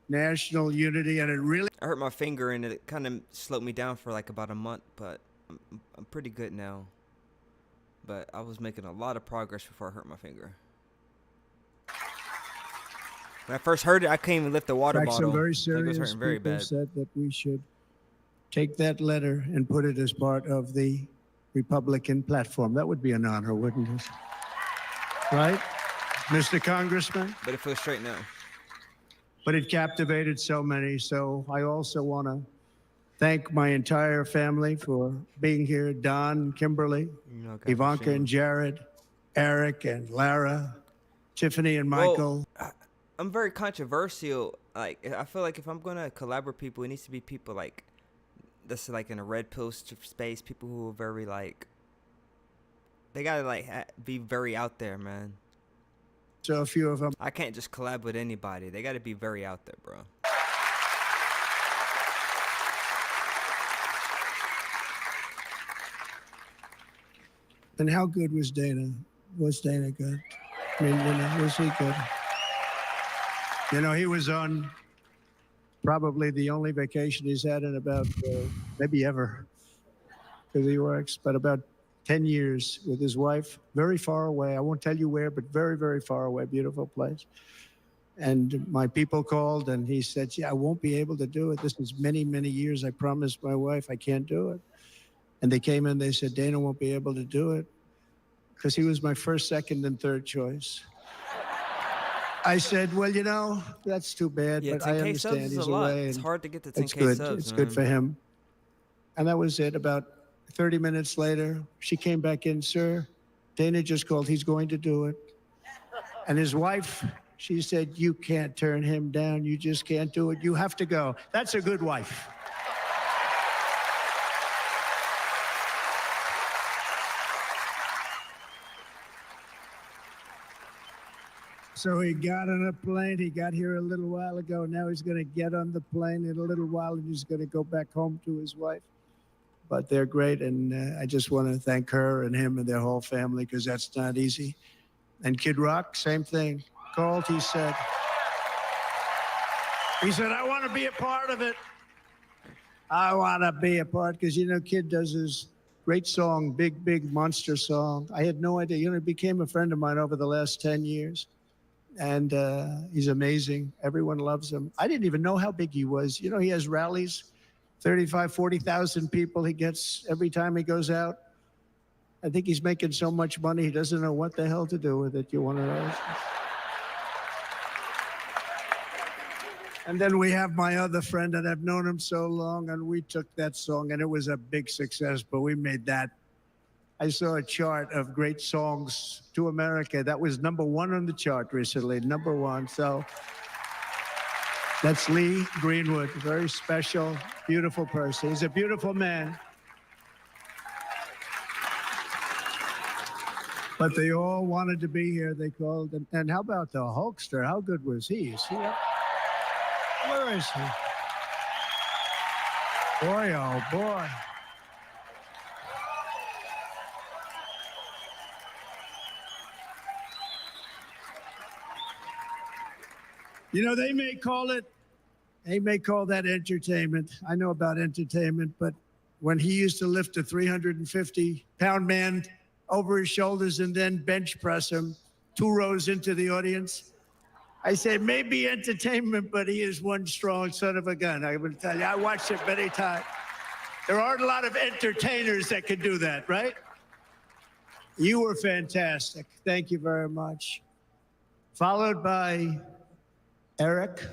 national unity, and it really I hurt my finger and it kind of slowed me down for like about a month, but I'm pretty good now. But I was making a lot of progress before I hurt my finger. When I first heard it, I couldn't even lift the water in fact, bottle. some very Like, it was serious hurting very people bad. said that we should take that letter and put it as part of the Republican platform. That would be an honor, wouldn't it? Right, Mr. Congressman? But it feels straight now. But it captivated so many. So I also want to thank my entire family for being here. Don, Kimberly, You know, Ivanka and Jared, Eric and Lara, Tiffany and Michael. Well, I'm very controversial. Like, I feel like if I'm gonna collaborate with people, it needs to be people like that's like in a red pill space. People who are very like, they gotta like be very out there, man. So a few of them. I can't just collab with anybody. They gotta be very out there, bro. And how good was Dana? Was Dana good? I mean, was he good? He was on probably the only vacation he's had in about maybe ever, because he works, but about 10 years with his wife, very far away. I won't tell you where, but very, very far away, beautiful place. And my people called and he said, I won't be able to do it. This is many, many years. I promised my wife I can't do it. And they came in, they said, Dana won't be able to do it because he was my first, second, and third choice. I said, well, that's too bad, Yeah, but I 10K understand subs is he's a lot. away. It's and hard to get to it's 10K good. subs. It's man. good for him. And that was it. About 30 minutes later, she came back in, sir, Dana just called. He's going to do it. And his wife, she said, you can't turn him down. You just can't do it. You have to go. That's a good wife. So he got on a plane. He got here a little while ago. Now he's going to get on the plane in a little while, and he's going to go back home to his wife. But they're great, and I just want to thank her and him and their whole family, because that's not easy. And Kid Rock, same thing. Called, he said, I want to be a part of it. I want to be a part, because, Kid does his great song, Big, Big Monster song. I had no idea. He became a friend of mine over the last 10 years. And he's amazing. Everyone loves him. I didn't even know how big he was. He has rallies, 35, 40,000 people he gets every time he goes out. I think he's making so much money, he doesn't know what the hell to do with it. You want to know? And then we have my other friend, and I've known him so long, and we took that song, and it was a big success, but we made that. I saw a chart of great songs to America. That was #1 on the chart recently, #1. So that's Lee Greenwood, very special, beautiful person. He's a beautiful man. But they all wanted to be here. They called. And how about the Hulkster? How good was he? Is he up? Where is he? Boy, oh boy. They may call that entertainment. I know about entertainment, but when he used to lift a 350-pound man over his shoulders and then bench press him 2 rows into the audience, I say, maybe entertainment, but he is one strong son of a gun. I will tell you, I watched it many times. There aren't a lot of entertainers that can do that, right? You were fantastic. Thank you very much. Followed by Eric.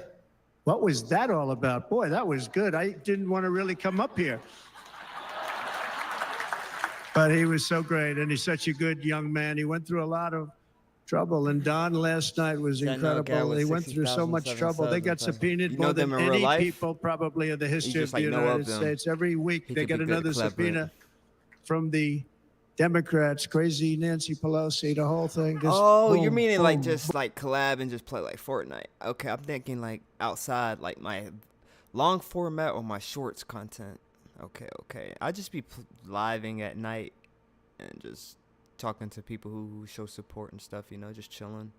What was that all about? Boy, that was good. I didn't want to really come up here. But he was so great, and he's such a good young man. He went through a lot of trouble, and Don last night was incredible. He went through so much trouble. They got subpoenaed more than any people probably in the history of the United States. Every week they get another subpoena from the Democrats, crazy Nancy Pelosi, the whole thing. Just boom, you're meaning boom, like just like collab and just play like Fortnite. Okay, I'm thinking like outside, like my long format or my shorts content. Okay. I just be living at night and just talking to people who show support and stuff, just chilling.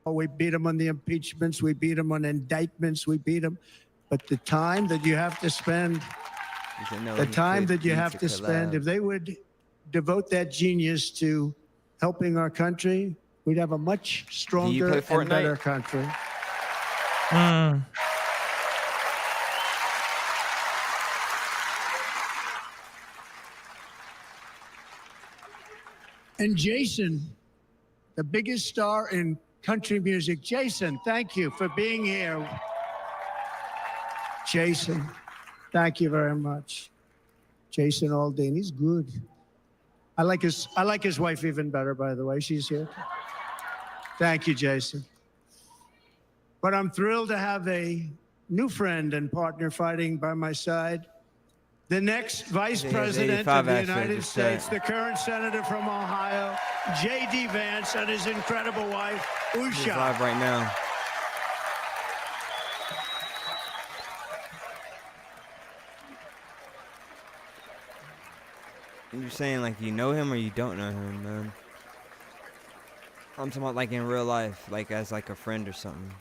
Oh, we beat them on the impeachments. We beat them on indictments. We beat them. But the time that you have to spend, if they would devote that genius to helping our country, we'd have a much stronger and better country. And Jason, the biggest star in country music. Jason, thank you for being here. Jason, thank you very much. Jason Aldean, he's good. I like his wife even better, by the way. She's here. Thank you, Jason. But I'm thrilled to have a new friend and partner fighting by my side. The next Vice President of the United States, the current Senator from Ohio, J.D. Vance, and his incredible wife, Usha. He's live right now. You're saying like you know him or you don't know him, man. I'm talking about like in real life, like as like a friend or something.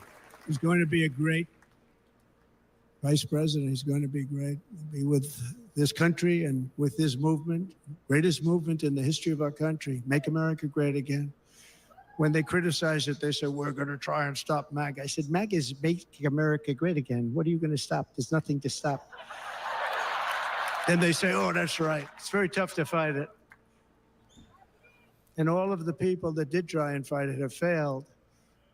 He's going to be a great vice president. He's going to be great. He'll be with this country and with this movement, greatest movement in the history of our country. Make America great again. When they criticized it, they said, we're going to try and stop MAGA. I said, MAGA is making America great again. What are you going to stop? There's nothing to stop. Then they say, oh, that's right. It's very tough to fight it. And all of the people that did try and fight it have failed.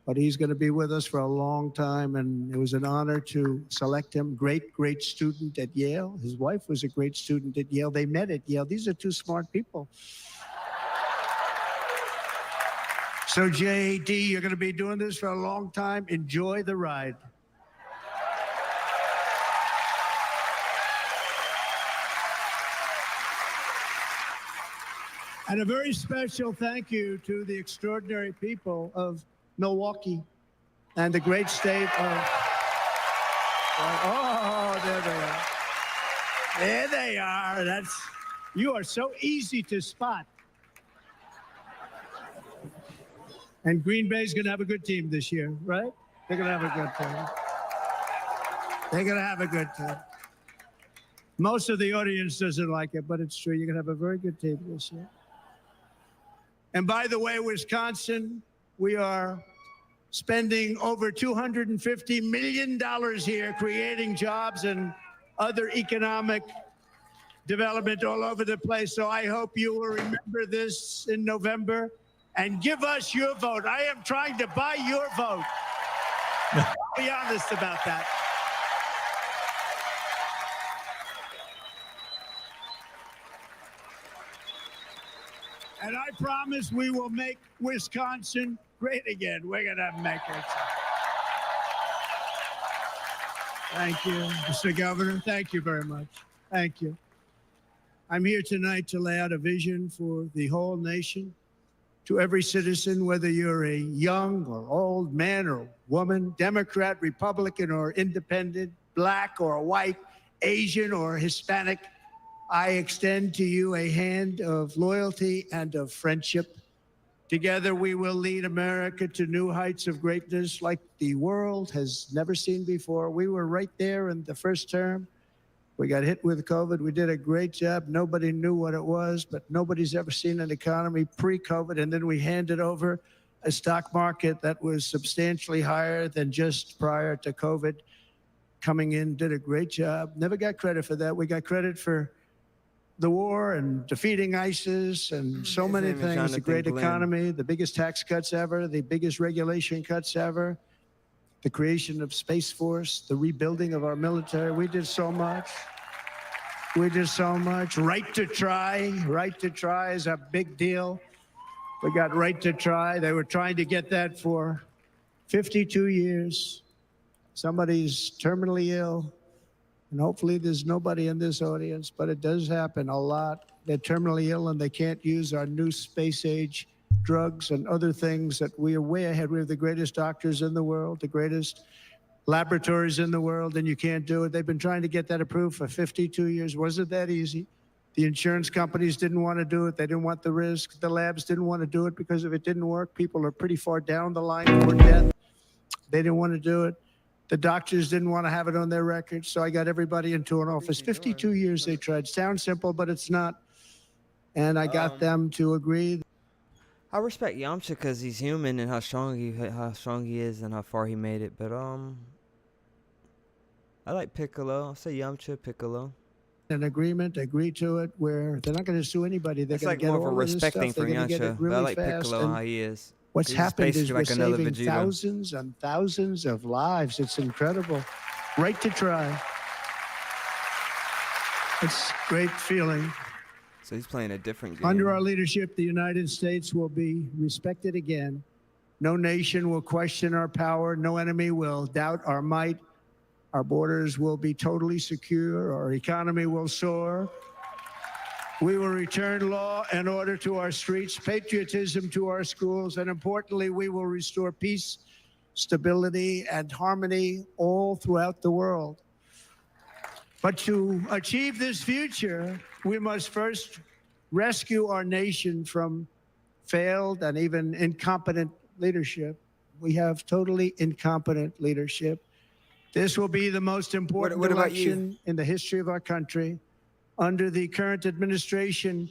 But he's going to be with us for a long time, and it was an honor to select him. Great student at Yale. His wife was a great student at Yale. They met at Yale. These are two smart people. So, JD, you're going to be doing this for a long time. Enjoy the ride. And a very special thank you to the extraordinary people of Milwaukee and the great state of... Oh, there they are. There they are. You are so easy to spot. And Green Bay's going to have a good team this year, right? They're going to have a good team. They're going to have a good team. Most of the audience doesn't like it, but it's true. You're going to have a very good team this year. And by the way, Wisconsin, we are spending over $250 million here, creating jobs and other economic development all over the place. So I hope you will remember this in November and give us your vote. I am trying to buy your vote. I'll be honest about that. And I promise we will make Wisconsin great again. We're going to make it. Thank you, Mr. Governor. Thank you very much. Thank you. I'm here tonight to lay out a vision for the whole nation, to every citizen, whether you're a young or old man or woman, Democrat, Republican, or independent, black or white, Asian or Hispanic. I extend to you a hand of loyalty and of friendship. Together, we will lead America to new heights of greatness like the world has never seen before. We were right there in the first term. We got hit with COVID. We did a great job. Nobody knew what it was, but nobody's ever seen an economy pre-COVID. And then we handed over a stock market that was substantially higher than just prior to COVID. Coming in, did a great job. Never got credit for that. We got credit for the war and defeating ISIS and so many things, the great economy, the biggest tax cuts ever, the biggest regulation cuts ever, the creation of Space Force, the rebuilding of our military. We did so much. We did so much. Right to try. Right to try is a big deal. We got right to try. They were trying to get that for 52 years. Somebody's terminally ill. And hopefully there's nobody in this audience, but it does happen a lot. They're terminally ill and they can't use our new space age drugs and other things that we are way ahead. We have the greatest doctors in the world, the greatest laboratories in the world, and you can't do it. They've been trying to get that approved for 52 years. Wasn't that easy? The insurance companies didn't want to do it. They didn't want the risk. The labs didn't want to do it because if it didn't work, people are pretty far down the line toward death. They didn't want to do it. The doctors didn't want to have it on their records, so I got everybody into an office. 52 years they tried. Sounds simple, but it's not. And I got them to agree. I respect Yamcha because he's human and how strong he is and how far he made it. But I like Piccolo. I'll say Yamcha, Piccolo. An agreement, agree to it, where they're not going to sue anybody. They're It's going like to get more of a all of this respect thing stuff. for They're going to get Yamcha. it really But I like fast. Piccolo and how he is. What's He's happened is basically we're like another saving Vegeta. thousands and thousands of lives. It's incredible. Right to try. It's a great feeling. So he's playing a different game. Under our leadership, the United States will be respected again. No nation will question our power. No enemy will doubt our might. Our borders will be totally secure. Our economy will soar. We will return law and order to our streets, patriotism to our schools, and importantly, we will restore peace, stability, and harmony all throughout the world. But to achieve this future, we must first rescue our nation from failed and even incompetent leadership. We have totally incompetent leadership. This will be the most important What about you? election in the history of our country. Under the current administration,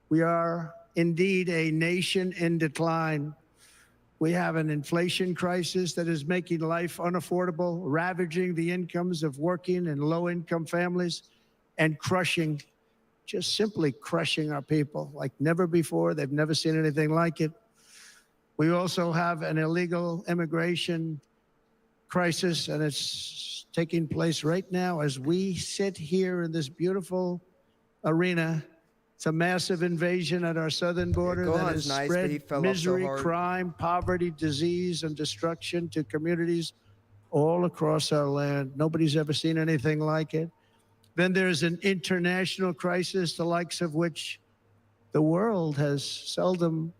we are indeed a nation in decline. We have an inflation crisis that is making life unaffordable, ravaging the incomes of working and low-income families, and crushing, just simply crushing our people like never before. They've never seen anything like it. We also have an illegal immigration crisis, and it's taking place right now as we sit here in this beautiful arena. It's a massive invasion at our southern border that Gohan's has nice, but he spread fell off so misery, hard. crime, poverty, disease, and destruction to communities all across our land. Nobody's ever seen anything like it. Then there's an international crisis, the likes of which the world has seldom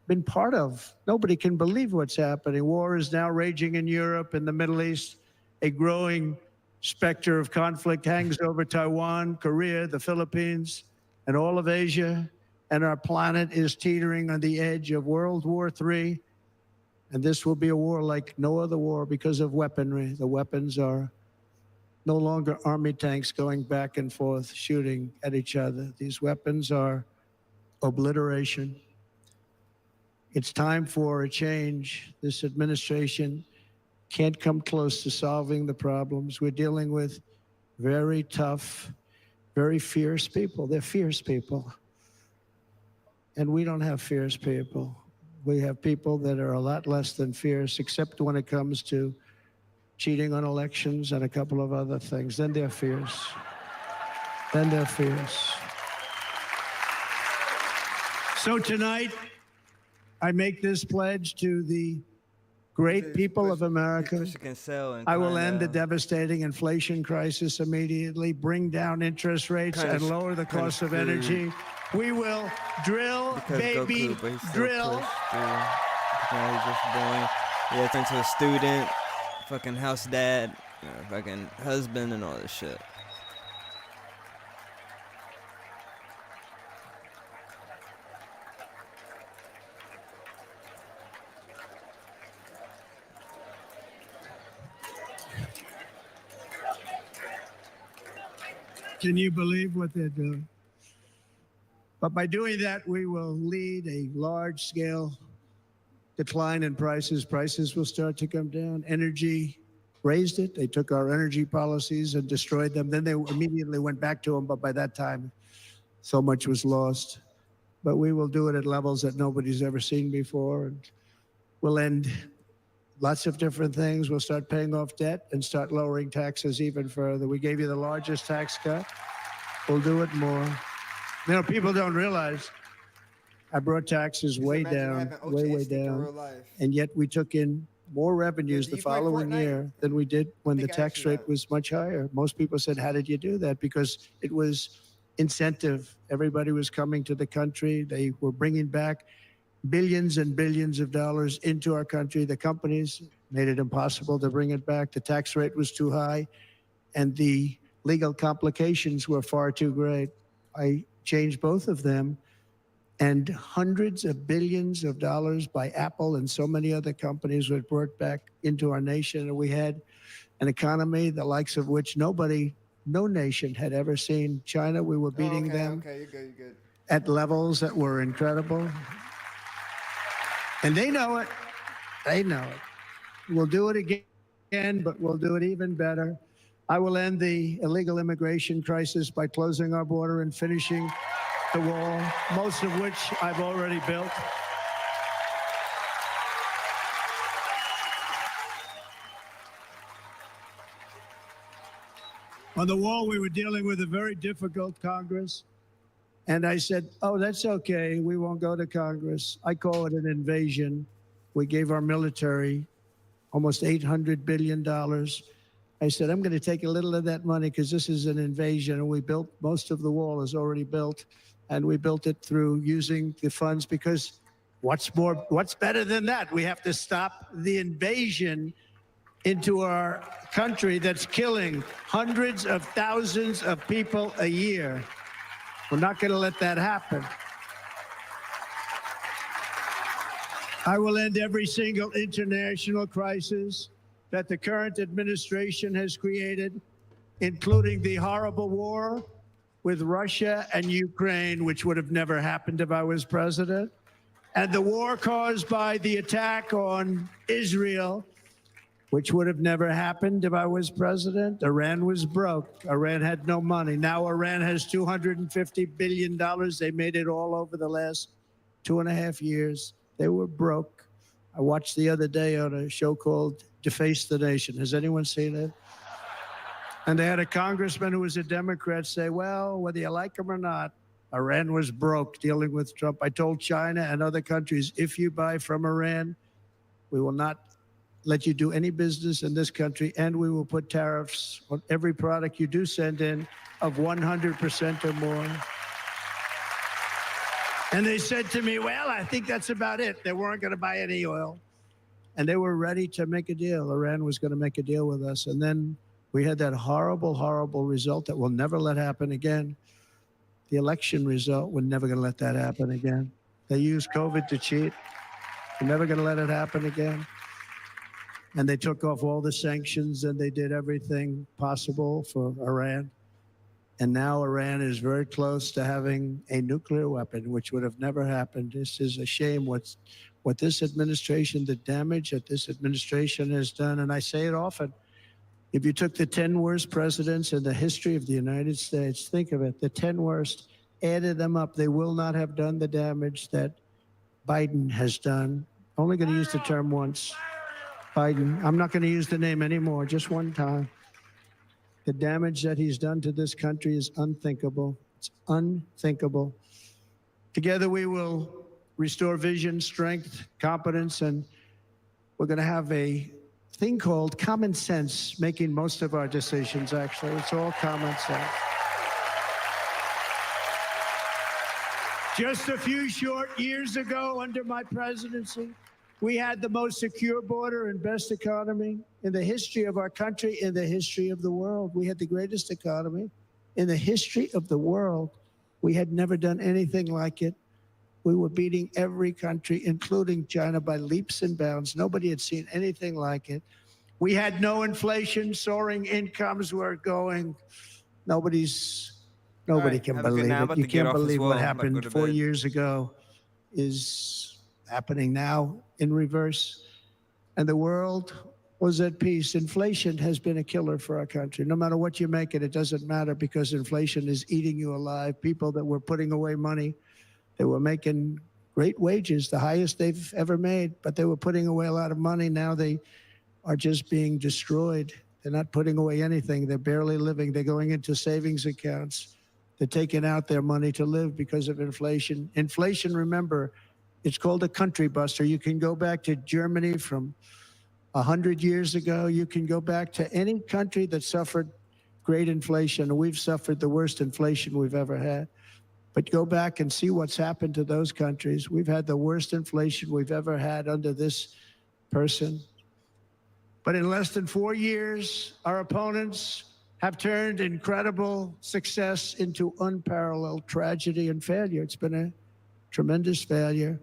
been part of. Nobody can believe what's happening. War is now raging in Europe and the Middle East. A growing specter of conflict hangs over Taiwan, Korea, the Philippines, and all of Asia. And our planet is teetering on the edge of World War III. And this will be a war like no other war because of weaponry. The weapons are no longer army tanks going back and forth shooting at each other. These weapons are obliteration. It's time for a change. This administration can't come close to solving the problems. We're dealing with very tough, very fierce people. They're fierce people. And we don't have fierce people. We have people that are a lot less than fierce, except when it comes to cheating on elections and a couple of other things. Then they're fierce. Then they're fierce. So tonight, I make this pledge to the great people of America. I will end the devastating inflation crisis immediately, bring down interest rates, and lower the cost of energy. We will drill, baby, drill. He's just boring. Yeah, turn to a student, fucking house dad, fucking husband, and all this shit. Can you believe what they're doing? But by doing that, we will lead a large-scale decline in prices. Prices will start to come down. Energy raised it. They took our energy policies and destroyed them. Then they immediately went back to them, but by that time, so much was lost. But we will do it at levels that nobody's ever seen before. And we'll end lots of different things. We'll start paying off debt and start lowering taxes even further. We gave you the largest tax cut. We'll do it more. You know, people don't realize I brought taxes way down, way down. And yet we took in more revenues the following year than we did when the tax rate was much higher. Most people said, how did you do that? Because it was incentive. Everybody was coming to the country. They were bringing back billions and billions of dollars into our country. The companies made it impossible to bring it back. The tax rate was too high, and the legal complications were far too great. I changed both of them, and hundreds of billions of dollars by Apple and so many other companies were brought back into our nation. And we had an economy the likes of which no nation had ever seen. China, we were beating them you're good. at levels that were incredible. And they know it. They know it. We'll do it again, but we'll do it even better. I will end the illegal immigration crisis by closing our border and finishing the wall, most of which I've already built. On the wall, we were dealing with a very difficult Congress. And I said, oh, that's okay. We won't go to Congress. I call it an invasion. We gave our military almost $800 billion. I said, I'm going to take a little of that money because this is an invasion. And we built, most of the wall is already built. And we built it through using the funds because what's better than that? We have to stop the invasion into our country that's killing hundreds of thousands of people a year. We're not going to let that happen. I will end every single international crisis that the current administration has created, including the horrible war with Russia and Ukraine, which would have never happened if I was president, and the war caused by the attack on Israel, which would have never happened if I was president. Iran was broke. Iran had no money. Now Iran has $250 billion. They made it all over the last 2.5 years. They were broke. I watched the other day on a show called Deface the Nation. Has anyone seen it? And they had a congressman who was a Democrat say, well, whether you like him or not, Iran was broke dealing with Trump. I told China and other countries, if you buy from Iran, we will not let you do any business in this country, and we will put tariffs on every product you do send in of 100% or more. And they said to me, well, I think that's about it. They weren't going to buy any oil. And they were ready to make a deal. Iran was going to make a deal with us. And then we had that horrible, horrible result that we'll never let happen again. The election result, we're never going to let that happen again. They used COVID to cheat. We're never going to let it happen again. And they took off all the sanctions and they did everything possible for Iran. And now Iran is very close to having a nuclear weapon, which would have never happened. This is a shame what this administration, the damage that this administration has done. And I say it often, if you took the 10 worst presidents in the history of the United States, think of it, the 10 worst, added them up, they will not have done the damage that Biden has done. Only going to use the term once. Biden, I'm not going to use the name anymore, just one time. The damage that he's done to this country is unthinkable. It's unthinkable. Together we will restore vision, strength, competence, and we're going to have a thing called common sense making most of our decisions, actually. It's all common sense. Just a few short years ago, under my presidency, we had the most secure border and best economy in the history of our country, in the history of the world. We had the greatest economy in the history of the world. We had never done anything like it. We were beating every country, including China, by leaps and bounds. Nobody had seen anything like it. We had no inflation, soaring incomes were going. Nobody can believe it. You can't believe what happened 4 years ago is happening now in reverse. And the world was at peace. Inflation has been a killer for our country. No matter what you make it, it doesn't matter because inflation is eating you alive. People that were putting away money, they were making great wages, the highest they've ever made, but they were putting away a lot of money. Now they are just being destroyed. They're not putting away anything. They're barely living. They're going into savings accounts. They're taking out their money to live because of inflation. Inflation, remember, it's called a country buster. You can go back to Germany from 100 years ago. You can go back to any country that suffered great inflation. We've suffered the worst inflation we've ever had. But go back and see what's happened to those countries. We've had the worst inflation we've ever had under this person. But in less than 4 years, our opponents have turned incredible success into unparalleled tragedy and failure. It's been a tremendous failure.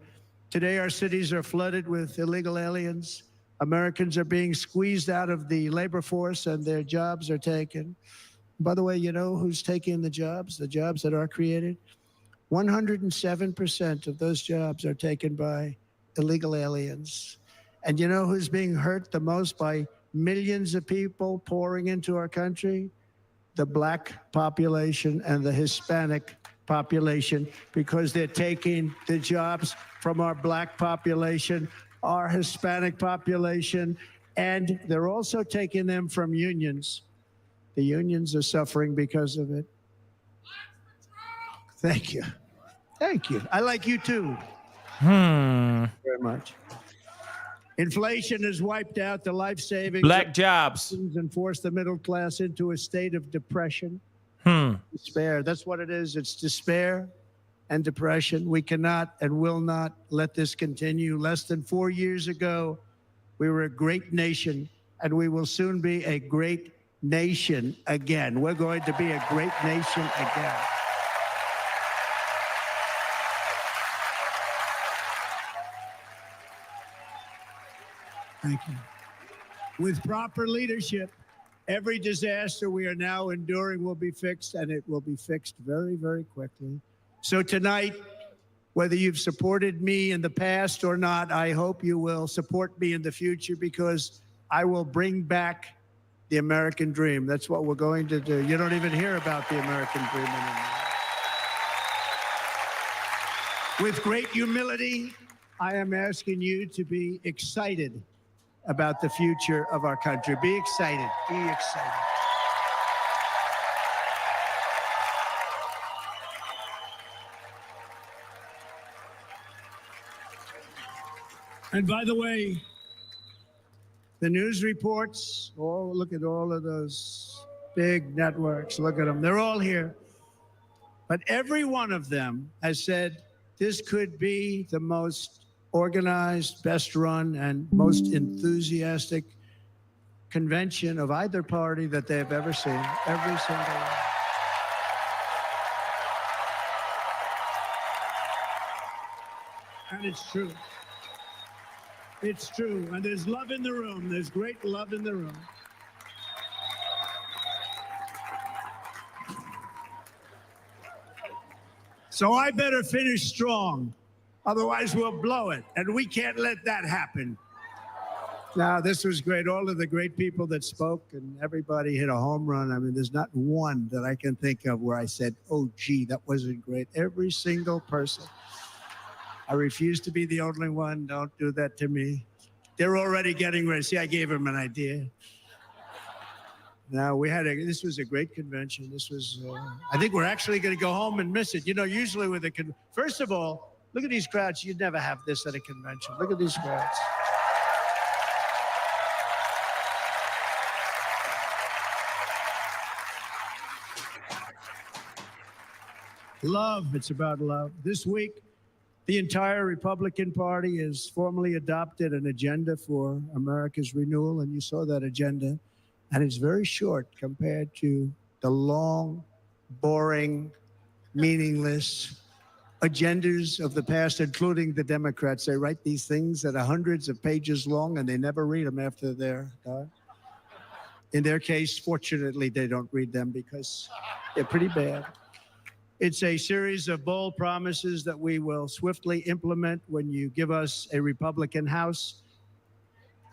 Today, our cities are flooded with illegal aliens. Americans are being squeezed out of the labor force and their jobs are taken. By the way, you know who's taking the jobs that are created? 107% of those jobs are taken by illegal aliens. And you know who's being hurt the most by millions of people pouring into our country? The black population and the Hispanic population, because they're taking the jobs from our black population, our Hispanic population, and they're also taking them from unions. The unions are suffering because of it. Thank you. Thank you. I like you too. Very much. Inflation has wiped out the life savings. Black jobs. And forced the middle class into a state of depression. Despair. That's what it is. It's despair and depression. We cannot and will not let this continue. Less than 4 years ago, we were a great nation, and we will soon be a great nation again. We're going to be a great nation again. Thank you. With proper leadership, every disaster we are now enduring will be fixed, and it will be fixed very, very quickly. So tonight, whether you've supported me in the past or not, I hope you will support me in the future, because I will bring back the American dream. That's what we're going to do. You don't even hear about the American dream anymore. With great humility, I am asking you to be excited about the future of our country. Be excited. Be excited. And by the way, the news reports, oh, look at all of those big networks. Look at them. They're all here. But every one of them has said this could be the most organized, best run, and most enthusiastic convention of either party that they've ever seen. Every single one. And it's true. It's true. And there's love in the room. There's great love in the room. So I better finish strong. Otherwise, we'll blow it. And we can't let that happen. Now, this was great. All of the great people that spoke, and everybody hit a home run. I mean, there's not one that I can think of where I said, oh, gee, that wasn't great. Every single person. I refuse to be the only one. Don't do that to me. They're already getting ready. See, I gave them an idea. Now, this was a great convention. This was, I think we're actually going to go home and miss it. You know, usually with first of all, look at these crowds. You'd never have this at a convention. Look at these crowds. Love, it's about love. This week, the entire Republican Party has formally adopted an agenda for America's renewal, and you saw that agenda. And it's very short compared to the long, boring, meaningless agendas of the past, including the Democrats. They write these things that are hundreds of pages long, and they never read them after they're done. In their case, fortunately, they don't read them because they're pretty bad. It's a series of bold promises that we will swiftly implement when you give us a Republican House.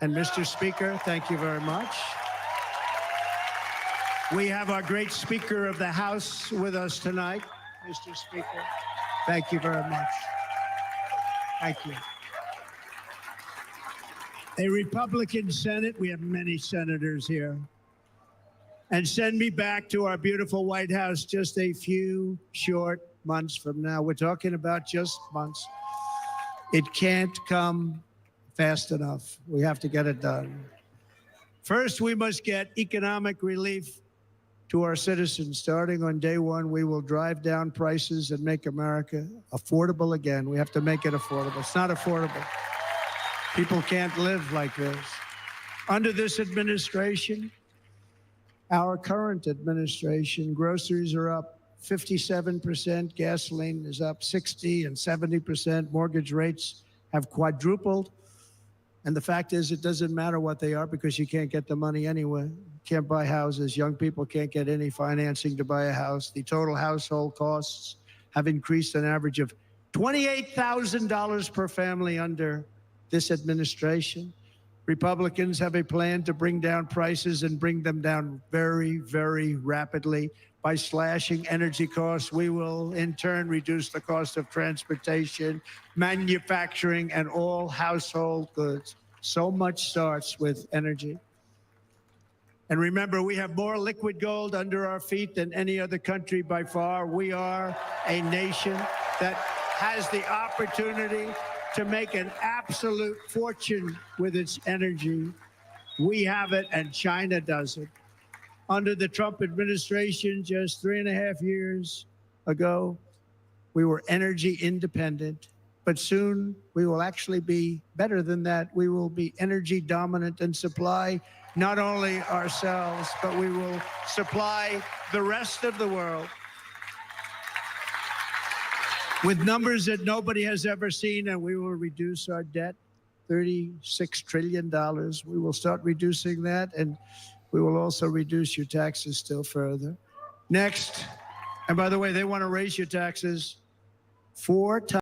And Mr. Speaker, thank you very much. We have our great Speaker of the House with us tonight. Mr. Speaker, thank you very much. Thank you. A Republican Senate, we have many senators here. And send me back to our beautiful White House just a few short months from now. We're talking about just months. It can't come fast enough. We have to get it done. First, we must get economic relief to our citizens. Starting on day one, we will drive down prices and make America affordable again. We have to make it affordable. It's not affordable. People can't live like this. Under this administration, our current administration, groceries are up 57%, gasoline is up 60 and 70%, mortgage rates have quadrupled. And the fact is, it doesn't matter what they are because you can't get the money anyway. Can't buy houses. Young people can't get any financing to buy a house. The total household costs have increased an average of $28,000 per family under this administration. Republicans have a plan to bring down prices and bring them down very, very rapidly. By slashing energy costs, we will in turn reduce the cost of transportation, manufacturing, and all household goods. So much starts with energy. And remember, we have more liquid gold under our feet than any other country by far. We are a nation that has the opportunity to make an absolute fortune with its energy. We have it, and China doesn't. Under the Trump administration, just 3.5 years ago, we were energy independent, but soon we will actually be better than that. We will be energy dominant and supply not only ourselves, but we will supply the rest of the world with numbers that nobody has ever seen, and we will reduce our debt $36 trillion. We will start reducing that, and we will also reduce your taxes still further. Next, and by the way, they want to raise your taxes 4 times.